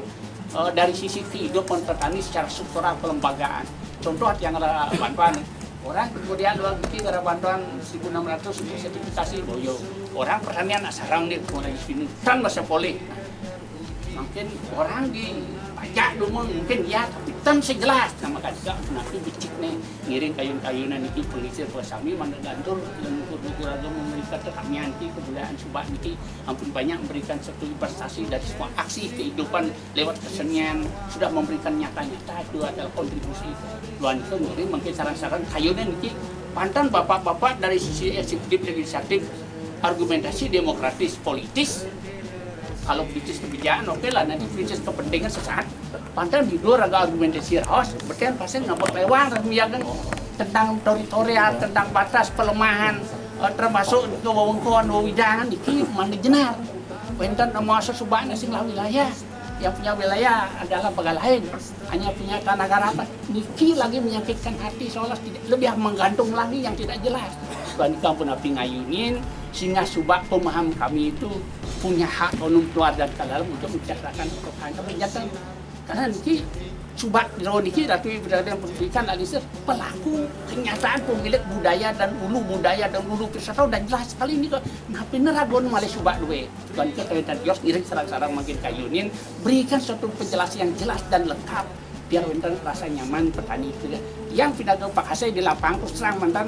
dari sisi kehidupan petani secara struktural kelembagaan. Contoh yang ada bantuan orang kemudian luar negeri ada bantuan 1.600 untuk sertifikasi boyo. Orang pertanian sarang nih mulai sini kan masa boleh. Mungkin orang di pajak dulu mungkin ya tapi tem sejelas nama kata nanti becik nih ngiring kayun-kayunan ini pengisir bersami mana gantul yang ukur agama memberikan terkamianti kebudayaan Subak ini ampun banyak memberikan satu investasi dari semua aksi kehidupan lewat kesenian sudah memberikan nyata-nyata itu adalah kontribusi luar itu ngiring mungkin saran-saran kayunan ini pantan bapak-bapak dari sisi eksekutif legislatif argumentasi demokratis politis. Kalau kritis kebijakan oke lah, nanti kritis kepentingan sesaat. Pantai di luar agak argumentasi raos, berarti pasti nggak lewat kan tentang teritorial, tentang batas pelemahan, termasuk kewawangkuan wawidangan di mana jenar. Pentan termasuk subahnya singlah wilayah, yang punya wilayah adalah bagai lain, hanya punya tanah garapan. Niki lagi menyakitkan hati seolah tidak lebih menggantung lagi yang tidak jelas. Bukan kampung api ngayunin, sehingga subak pemaham kami itu punya hak onum keluar dan ke dalam untuk menceritakan kebijakan. Karena niki subak niki tapi berdasarkan pendidikan alisir pelaku kenyataan pemilik budaya dan ulu pisau dan jelas sekali ini kok ngapain neragon malih subak duwe. Bukan kita kaitan dios iring sarang-sarang makin kayunin berikan suatu penjelasan yang jelas dan lengkap biar mantan rasa nyaman petani itu yang pidato Pak Hasai di lapangan terus terang mantan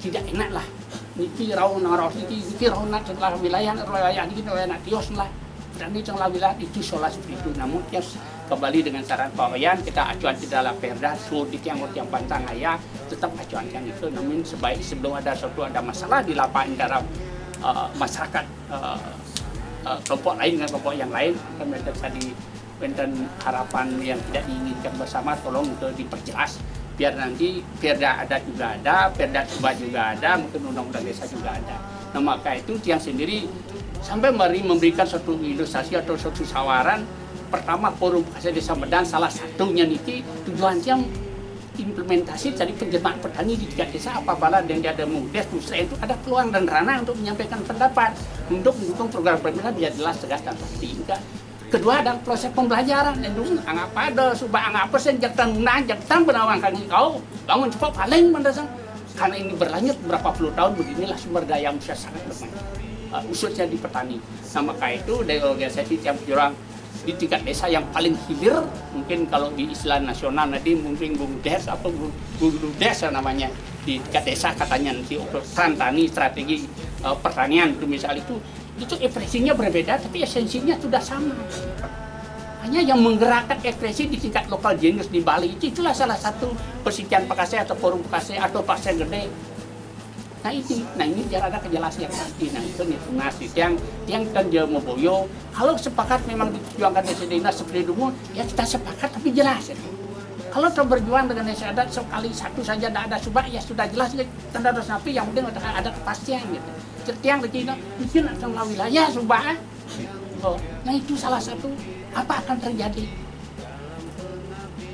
tidak enak lah. Niki rau naros niki rau nak setelah wilayah niki nak dios lah. Dan ini trong wilayah itu soal seperti itu. Namun kias kembali dengan saran Pak Wayan kita acuan di dalam perda sur di tiang pantang ayah tetap acuan yang itu. Namun sebaik sebelum ada masalah di lapangan dalam masyarakat kelompok lain dengan kelompok yang lain kan tadi benten harapan yang tidak diinginkan bersama tolong itu diperjelas biar nanti perda ada juga ada, perda Subak juga ada, mungkin undang-undang desa juga ada. Nah maka itu tiang sendiri sampai mari memberikan suatu ilustrasi atau suatu sawaran. Pertama forum Kasih Desa Medan salah satunya niki tujuannya implementasi dari penjermaan petani di tingkat desa apabila dan dia ada mudes itu ada peluang dan ranah untuk menyampaikan pendapat untuk mendukung program pemerintah biar jelas tegas dan pasti. Kedua adalah proses pembelajaran dan dulu anggap ada subak anggap persen jaktan penawang kaki kau bangun cepat paling mendasar karena ini berlanjut berapa puluh tahun beginilah sumber daya manusia sangat lemah khususnya di petani. Nah maka itu dari organisasi tiap jurang di tingkat desa yang paling hilir mungkin kalau di istilah nasional nanti mungkin BUMDes atau BUMDes namanya di tingkat desa katanya nanti peran tani strategi pertanian itu misal itu ekspresinya berbeda tapi esensinya sudah sama. Hanya yang menggerakkan ekspresi di tingkat lokal jenius di Bali itulah salah satu persisian Pakase atau forum Pakase atau Pakase Gede. Nah ini biar ada kejelasan yang pasti. Nah itu nasi yang kan dia mau boyo. Kalau sepakat memang diperjuangkan desa dinas seperti dulu ya kita sepakat tapi jelas. Kalau kita berjuang dengan desa adat sekali satu saja tidak ada subak ya sudah jelas tanda dos napi yang penting ada kepastian gitu. Setiang di Cina mungkin akan wilayah subak. Nah itu salah satu apa akan terjadi.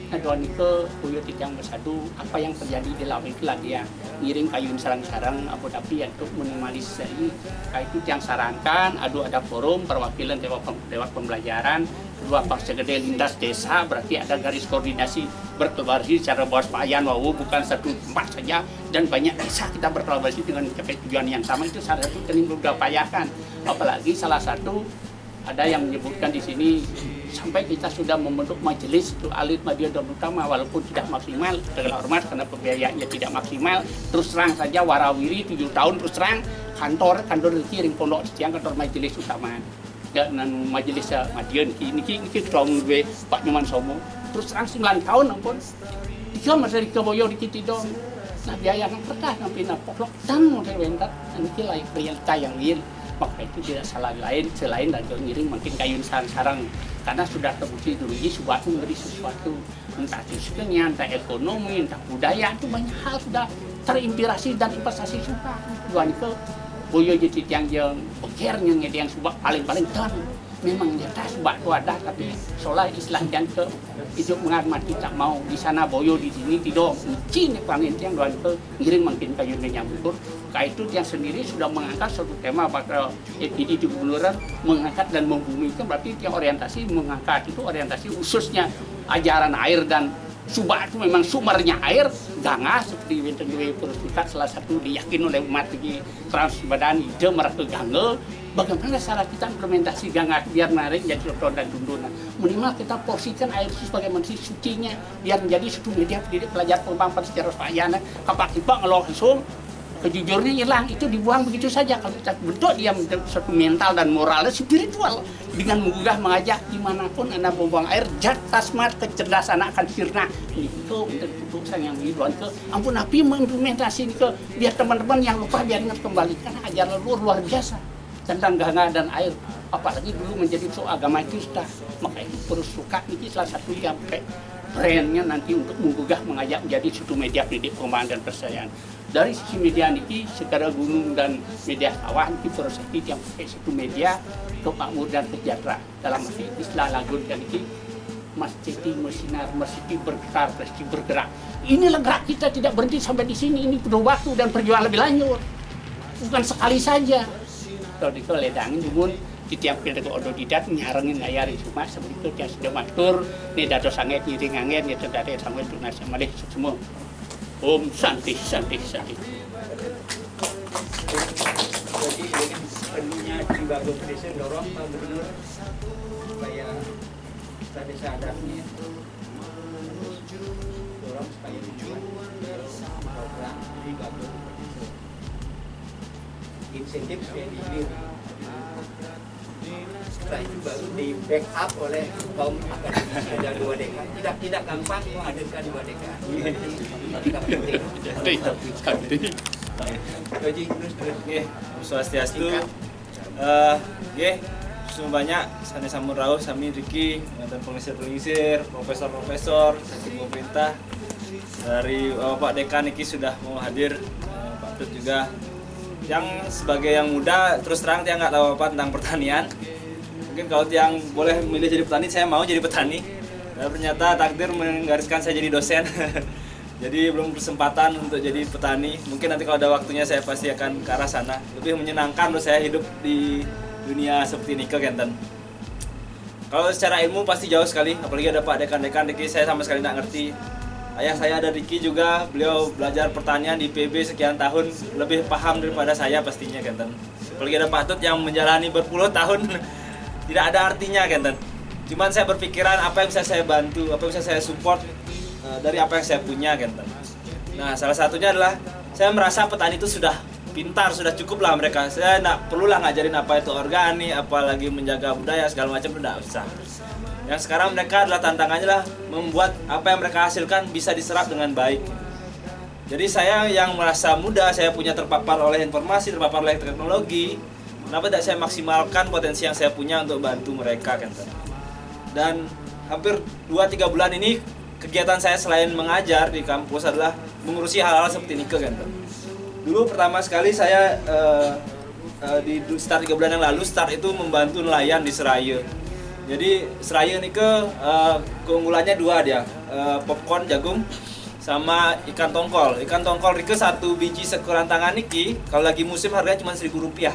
Nah doan itu buyut yang bersatu apa yang terjadi di laut itulah dia ngiring kayun sarang-sarang apa tapi untuk minimalisasi itu yang sarankan ada forum perwakilan lewat pembelajaran dua Pakse Gede lintas desa berarti ada garis koordinasi berkolaborasi secara bos payan wawu bukan satu tempat saja dan banyak desa kita berkolaborasi dengan tujuan yang sama itu salah satu yang sudah payakan apalagi salah satu ada yang menyebutkan di sini sampai kita sudah membentuk majelis itu alit Madiun dan Utama walaupun tidak maksimal dengan hormat karena pembiayaannya tidak maksimal terus terang saja warawiri 7 tahun terus terang kantor kiring pondok setiang kantor majelis utama dan majelis Madiun ini tahun gue Pak Nyoman Somo terus terang 9 tahun ampun dia masih di Keboyo di Kitidong nah biaya yang pernah sampai napoklok dan model wendat ini lain realita yang real maka itu tidak salah lain selain dan ngiring makin kayun sarang-sarang karena sudah terbukti dulu ini sesuatu memberi sesuatu entah fisiknya, entah ekonomi, entah budaya itu banyak hal sudah terinspirasi dan investasi suka tujuan itu boyo jadi yang bekernya yang subak paling-paling dan memang nyata sebab itu ada, tapi soalnya Islam yang ke hidup menghormati tak mau di sana boyo di sini tidak mungkin pangin yang doan ke ngiring makin kayu yang betul. Itu yang sendiri sudah mengangkat suatu tema bakal EPD di Gubernur mengangkat dan membumikan, berarti yang orientasi mengangkat itu orientasi khususnya ajaran air dan Subak itu memang sumbernya air, gangas seperti Winten Dewi Persikat salah satu diyakini oleh umat di Transbadan ide mereka gangal. Bagaimana cara kita implementasi gangas biar narik jadi loton dan tundunan. Minimal kita porsikan air itu sebagaimana sucinya biar menjadi satu media pendidik pelajar pembangkit secara spayana. Kapak kita ngeloh langsung kejujurnya hilang, itu dibuang begitu saja. Kalau kita bentuk dia menjadi satu mental dan moralnya spiritual dengan menggugah mengajak dimanapun Anda membuang air, jat tasmat kecerdasan akan sirna. Itu untuk keputusan yang dibuat ke ampun api mengimplementasi ini ke biar teman-teman yang lupa biar ingat kembali karena ajaran luar biasa tentang ganga dan air, apalagi dulu menjadi soal agama Kristen. Maka itu terus suka ini salah satu yang brandnya nanti untuk menggugah mengajak menjadi satu media pendidik pengembangan dan persayaan. Dari sisi media ini, segala gunung dan media sawah ini proses yang pakai satu media kemakmur dan sejahtera. Dalam arti istilah lagu dan ini masjid bersinar, masjid bergetar, masjid bergerak. Inilah gerak kita tidak berhenti sampai di sini. Ini perlu waktu dan perjuangan lebih lanjut. Bukan sekali saja. Kalau di ledangin dumun di tiap kali ke ododidat nyarengin layar semua seperti itu yang sudah matur. Ini dados sangat ngiring angin ya terdari sampai tunas sama deh semua. Om Santi, Santi, Santi. Jadi dengan penuhnya jiwa desa dorong Pak Gubernur supaya kita desa adatnya dorong supaya dibuat program jiwa desa. Insentif supaya dihilir. Setelah itu baru di backup oleh kaum akademis ada 2 dekade. Tidak gampang menghadirkan 2 dekade. Tidak penting. Gaji terus. Nggih, Swastiastu. Nggih, sumber banyak sanes samurau sami Riki dan pengisir, profesor, sakit pemerintah dari Bapak Dekan iki sudah mau hadir, Pak Tut juga. Yang sebagai yang muda terus terang dia nggak tahu apa tentang pertanian. Mungkin kalau yang boleh milih jadi petani, saya mau jadi petani. Dan ternyata takdir menggariskan saya jadi dosen. Jadi belum kesempatan untuk jadi petani. Mungkin nanti kalau ada waktunya saya pasti akan ke arah sana. Lebih menyenangkan menurut saya hidup di dunia seperti ini ke Kenten. Kalau secara ilmu pasti jauh sekali, apalagi ada Pak Dekan, saya sama sekali nggak ngerti. Ayah saya ada Riki juga, beliau belajar pertanian di PB sekian tahun, lebih paham daripada saya pastinya Kenten. Apalagi ada Pak Tut yang menjalani berpuluh tahun, tidak ada artinya Kenten. Cuman saya berpikiran apa yang bisa saya bantu, apa yang bisa saya support dari apa yang saya punya Kenten. Nah salah satunya adalah saya merasa petani itu sudah pintar, sudah cukup lah mereka. Saya tidak perlulah ngajarin apa itu organik, apalagi menjaga budaya segala macam, tidak usah. Yang sekarang mereka adalah tantangannya lah membuat apa yang mereka hasilkan bisa diserap dengan baik. Jadi saya yang merasa muda, saya punya terpapar oleh informasi, terpapar oleh teknologi, kenapa tidak saya maksimalkan potensi yang saya punya untuk bantu mereka kan? Dan hampir 2-3 bulan ini kegiatan saya selain mengajar di kampus adalah mengurusi hal-hal seperti ini kan? Dulu pertama sekali saya di start 3 bulan yang lalu, start itu membantu nelayan di Seraya. Jadi Seraya ini keunggulannya 2 dia, popcorn jagung sama ikan tongkol. Ikan tongkol Rike 1 biji sekuran tangan niki kalau lagi musim harganya cuma Rp1.000.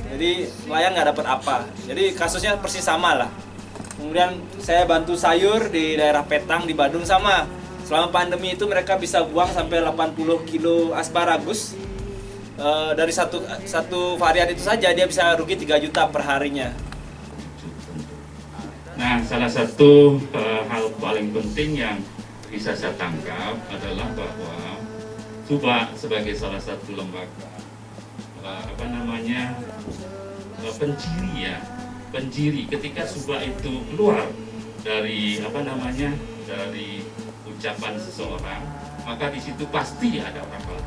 Jadi nelayan nggak dapat apa. Jadi kasusnya persis sama lah. Kemudian saya bantu sayur di daerah Petang di Bandung sama. Selama pandemi itu mereka bisa buang sampai 80 kilo asparagus. Dari satu varian itu saja dia bisa rugi 3 juta per harinya. Nah, salah satu hal paling penting yang bisa saya tangkap adalah bahwa Subak sebagai salah satu lembaga penciri ketika Subak itu keluar dari dari ucapan seseorang, maka di situ pasti ada orang lain.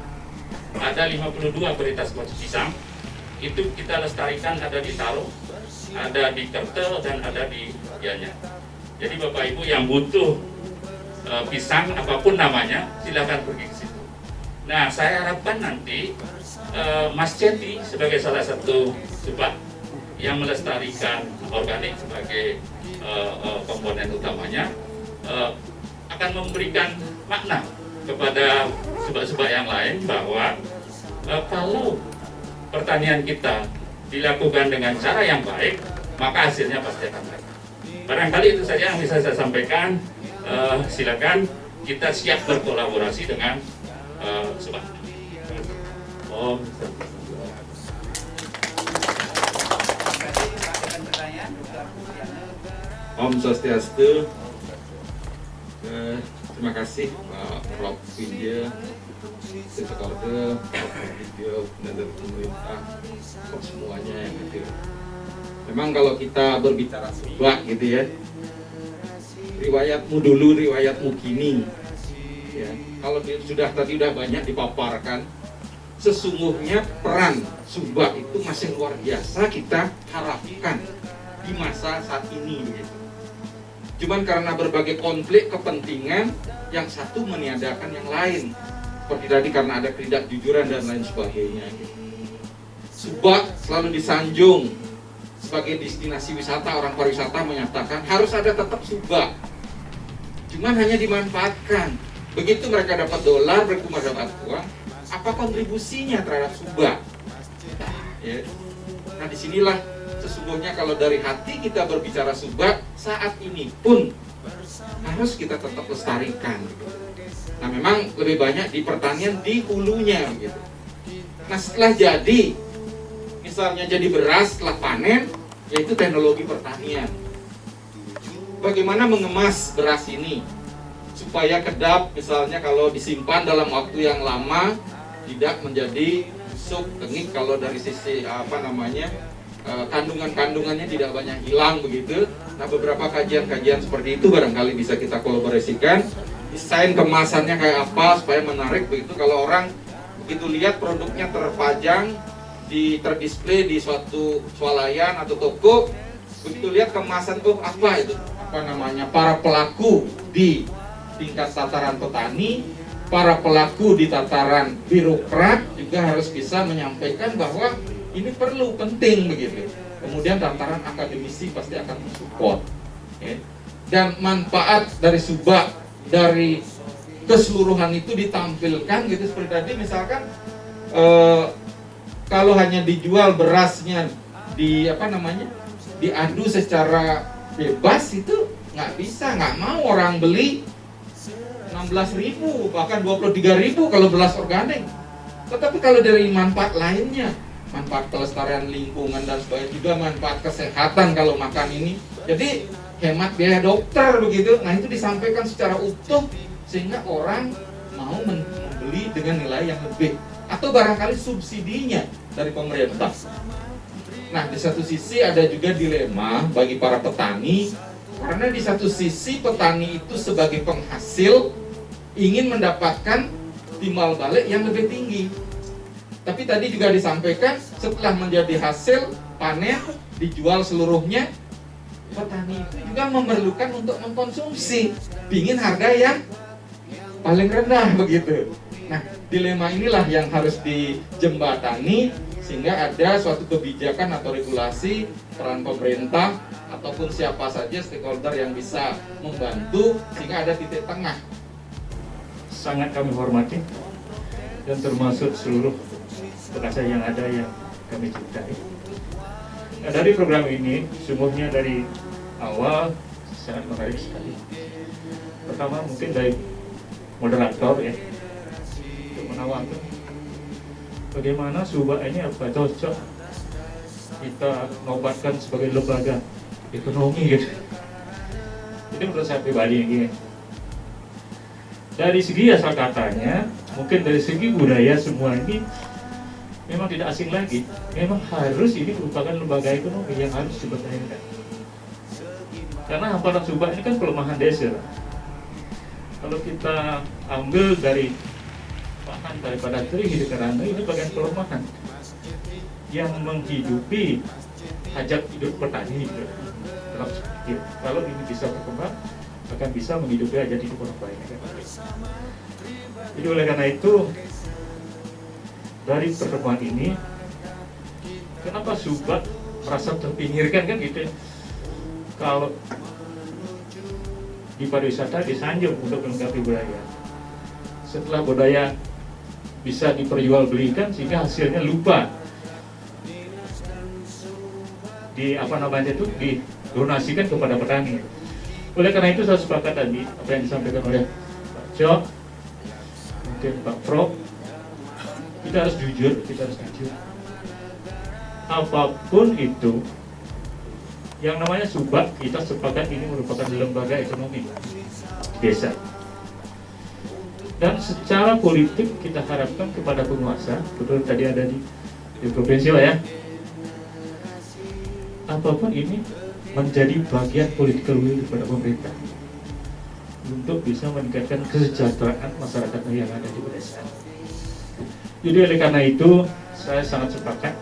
Ada 52 varietas kopi pisang itu kita lestarikan, ada di Taro, ada di Kertel, dan ada di Gianyar. Jadi Bapak Ibu yang butuh pisang apapun namanya, silakan pergi ke situ. Nah, saya harapkan nanti Mas Ceti sebagai salah satu Subak yang melestarikan organik sebagai komponen utamanya akan memberikan makna kepada subak-subak yang lain bahwa kalau pertanian kita dilakukan dengan cara yang baik, maka hasilnya pasti akan baik. Barangkali itu saja yang bisa saya sampaikan. Silakan kita siap berkolaborasi dengan subak. Om Swastiastu. Terima kasih Pak Prof. Widya, Sekolda, Pak Widya, dan pemerintah, semuanya yang hadir. Memang kalau kita berbicara subak gitu ya, riwayatmu dulu, riwayatmu kini. Ya, kalau sudah banyak dipaparkan, sesungguhnya peran subak itu masih luar biasa kita harapkan di masa saat ini gitu. Cuman karena berbagai konflik kepentingan, yang satu meniadakan yang lain. Seperti tadi karena ada ketidakjujuran dan lain sebagainya. Subak selalu disanjung sebagai destinasi wisata, orang pariwisata menyatakan harus ada tetap subak. Cuman hanya dimanfaatkan. Begitu mereka dapat dolar, mereka dapat uang, apa kontribusinya terhadap subak? Ya. Nah disinilah sesungguhnya kalau dari hati kita berbicara subak, saat ini pun harus kita tetap lestarikan. Nah memang lebih banyak di pertanian di hulunya gitu. Nah setelah jadi, misalnya jadi beras setelah panen, yaitu teknologi pertanian. Bagaimana mengemas beras ini supaya kedap, misalnya kalau disimpan dalam waktu yang lama tidak menjadi busuk, kengik, kalau dari sisi kandungannya tidak banyak hilang begitu. Nah beberapa kajian-kajian seperti itu barangkali bisa kita kolaborasikan. Desain kemasannya kayak apa supaya menarik begitu, kalau orang begitu lihat produknya terpajang terdisplay di suatu swalayan atau toko, begitu lihat kemasan para pelaku di tingkat tataran petani, para pelaku di tataran birokrat juga harus bisa menyampaikan bahwa ini perlu, penting begitu. Kemudian tataran akademisi pasti akan mensupport. Okay. Dan manfaat dari subak dari keseluruhan itu ditampilkan gitu seperti tadi, misalkan kalau hanya dijual berasnya diadu secara bebas itu nggak bisa, nggak mau orang beli 16.000 bahkan 23.000 kalau beras organik. Tetapi kalau dari manfaat lainnya, manfaat kelestarian lingkungan dan sebagainya, juga manfaat kesehatan kalau makan ini, jadi hemat biaya dokter begitu. Nah itu disampaikan secara utuh sehingga orang mau membeli dengan nilai yang lebih, atau barangkali subsidinya dari pemerintah. Nah di satu sisi ada juga dilema bagi para petani, karena di satu sisi petani itu sebagai penghasil ingin mendapatkan timbal balik yang lebih tinggi. Tapi tadi juga disampaikan setelah menjadi hasil panen dijual seluruhnya, petani itu juga memerlukan untuk mengkonsumsi, pingin harga yang paling rendah begitu. Nah dilema inilah yang harus dijembatani sehingga ada suatu kebijakan atau regulasi, peran pemerintah ataupun siapa saja stakeholder yang bisa membantu sehingga ada titik tengah. Sangat kami hormati dan termasuk seluruh penasihat yang ada yang kami cintai. Nah, dari program ini sungguhnya dari awal sangat menarik sekali. Pertama mungkin dari moderator ya, untuk menawarkan bagaimana subak ini apa cocok kita nobatkan sebagai lembaga ekonomi gitu. Jadi menurut saya pribadi gini, dari segi asal katanya, mungkin dari segi budaya semua ini memang tidak asing lagi. Memang harus ini merupakan lembaga ekonomi yang harus dipertahankan. Karena hamparan subak ini kan pelemahan desa. Kalau kita ambil dari bahan daripada teri di kerana, ini bagian pelemahan yang menghidupi hajat hidup petani. Kalau ini bisa berkembang, akan bisa menghidupi hajat hidup orang lain. Jadi oleh karena itu, dari pertemuan ini, kenapa subak merasa terpinggirkan kan gitu. Kalau di pariwisata disanjung untuk melengkapi budaya. Setelah budaya bisa diperjualbelikan sehingga hasilnya lupa didonasikan kepada petani. Oleh karena itu saya sepakat tadi apa yang disampaikan oleh Pak Cok, mungkin Pak Prof, kita harus jujur. Apapun itu, yang namanya Subak, kita sepakat ini merupakan lembaga ekonomi desa. Dan secara politik kita harapkan kepada penguasa, betul tadi ada di provinsi lah ya, apapun ini menjadi bagian political will kepada pemerintah untuk bisa meningkatkan kesejahteraan masyarakat yang ada di pedesaan. Jadi oleh karena itu saya sangat sepakat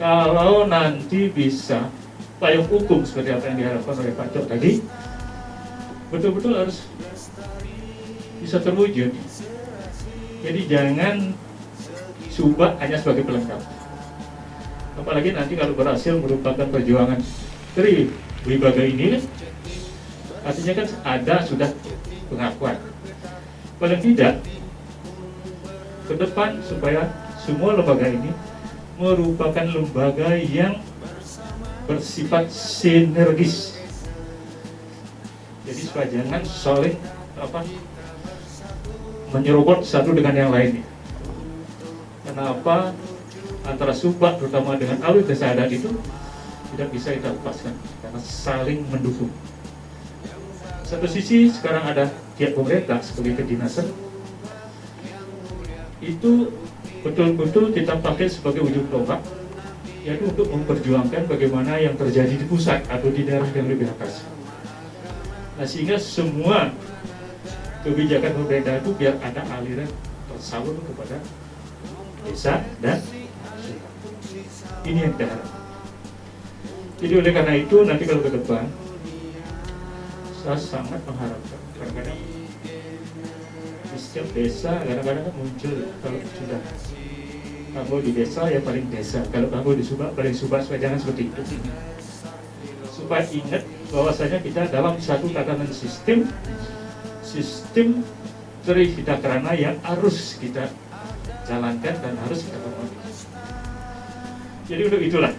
kalau nanti bisa payung hukum seperti apa yang diharapkan oleh Pak Cok tadi betul-betul harus bisa terwujud. Jadi jangan Subak hanya sebagai pelengkap. Apalagi nanti kalau berhasil merupakan perjuangan Tri Wibaga ini, artinya kan ada sudah pengakuan. Paling tidak ke depan supaya semua lembaga ini merupakan lembaga yang bersifat sinergis. Jadi supaya jangan saling menyerobot satu dengan yang lainnya. Kenapa antara Subak terutama dengan Alwi Desa Adat itu tidak bisa kita lepaskan karena saling mendukung. Satu sisi sekarang ada pihak pemerintah sebagai kedinasan, itu betul-betul kita pakai sebagai ujung tombak, yaitu untuk memperjuangkan bagaimana yang terjadi di pusat atau di daerah yang lebih atas. Nah, sehingga semua kebijakan pemerintah itu biar ada aliran tersalur kepada desa dan ini yang kita harapkan. Jadi oleh karena itu nanti kalau ke depan saya sangat mengharapkan kadang-kadang di setiap desa kadang-kadang muncul kalau sudah kamu di desa ya paling desa, kalau kamu di Subak paling Subak, supaya jangan seperti itu. Supaya ingat bahwasanya kita dalam satu tatanan sistem Tri Hidakrana yang harus kita jalankan dan harus kita hormati. Jadi untuk itulah.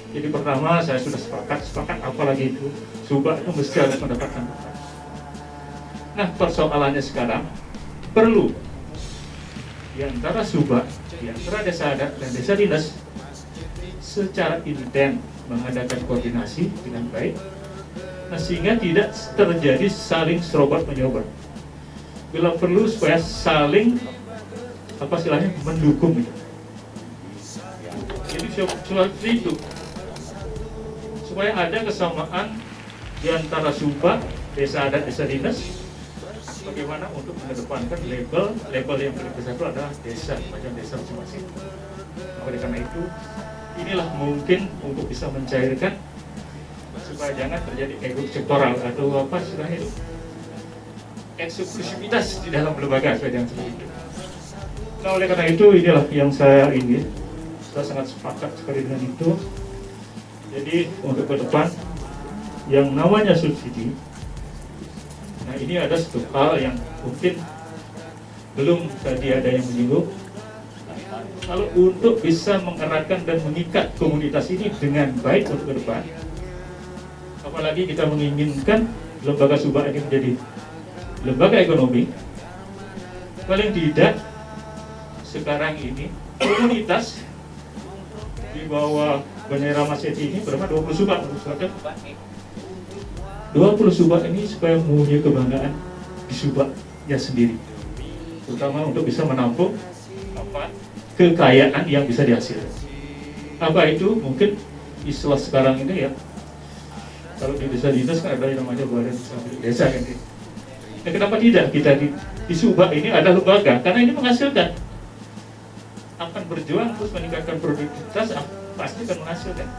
Jadi pertama saya sudah sepakat apalagi itu Subak itu mesti harus mendapatkan tempat. Nah persoalannya sekarang perlu di antara Subak, di antara desa adat dan desa dinas secara intens mengadakan koordinasi dengan baik. Nah sehingga tidak terjadi saling serobot menyerobot. Bila perlu supaya saling mendukung itu. Jadi seperti itu supaya ada kesamaan di antara Subak, desa adat, desa dinas, bagaimana untuk mengedepankan label yang paling besar itu adalah desa, macam desa masing-masing. Oleh karena itu, inilah mungkin untuk bisa mencairkan supaya jangan terjadi ego sektoral atau istilahnya itu eksklusivitas di dalam lembaga, supaya jangan seperti itu. Nah oleh karena itu inilah yang saya ingin. Saya sangat sepakat sekali dengan itu. Jadi untuk ke depan yang namanya subsidi, nah ini ada satu hal yang mungkin belum tadi ada yang menyinggung. Kalau untuk bisa mengeratkan dan mengikat komunitas ini dengan baik untuk ke depan, apalagi kita menginginkan lembaga Subak ini menjadi lembaga ekonomi, paling tidak sekarang ini komunitas di bawah bendera Mas Eti ini berapa? 20 Subak. 20 Subak ini supaya mempunyai kebanggaan di Subaknya sendiri, terutama untuk bisa menampung kekayaan yang bisa dihasilkan. Apa itu? Mungkin istilah sekarang ini ya, kalau di desa dinas kan ada yang namanya badan desa kan. Nah, kenapa tidak kita di Subak ini ada lembaga? Karena ini menghasilkan, akan berjuang terus meningkatkan produktivitas, pasti akan menghasilkan.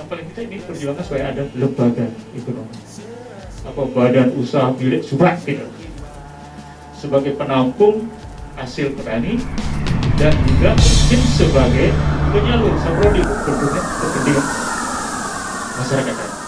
Paling kita ini perjuangan supaya ada lembaga ekonomi, badan usaha milik Subak gitu, sebagai penampung hasil petani dan juga mungkin sebagai penyalur sabrodi kepentingan masyarakat.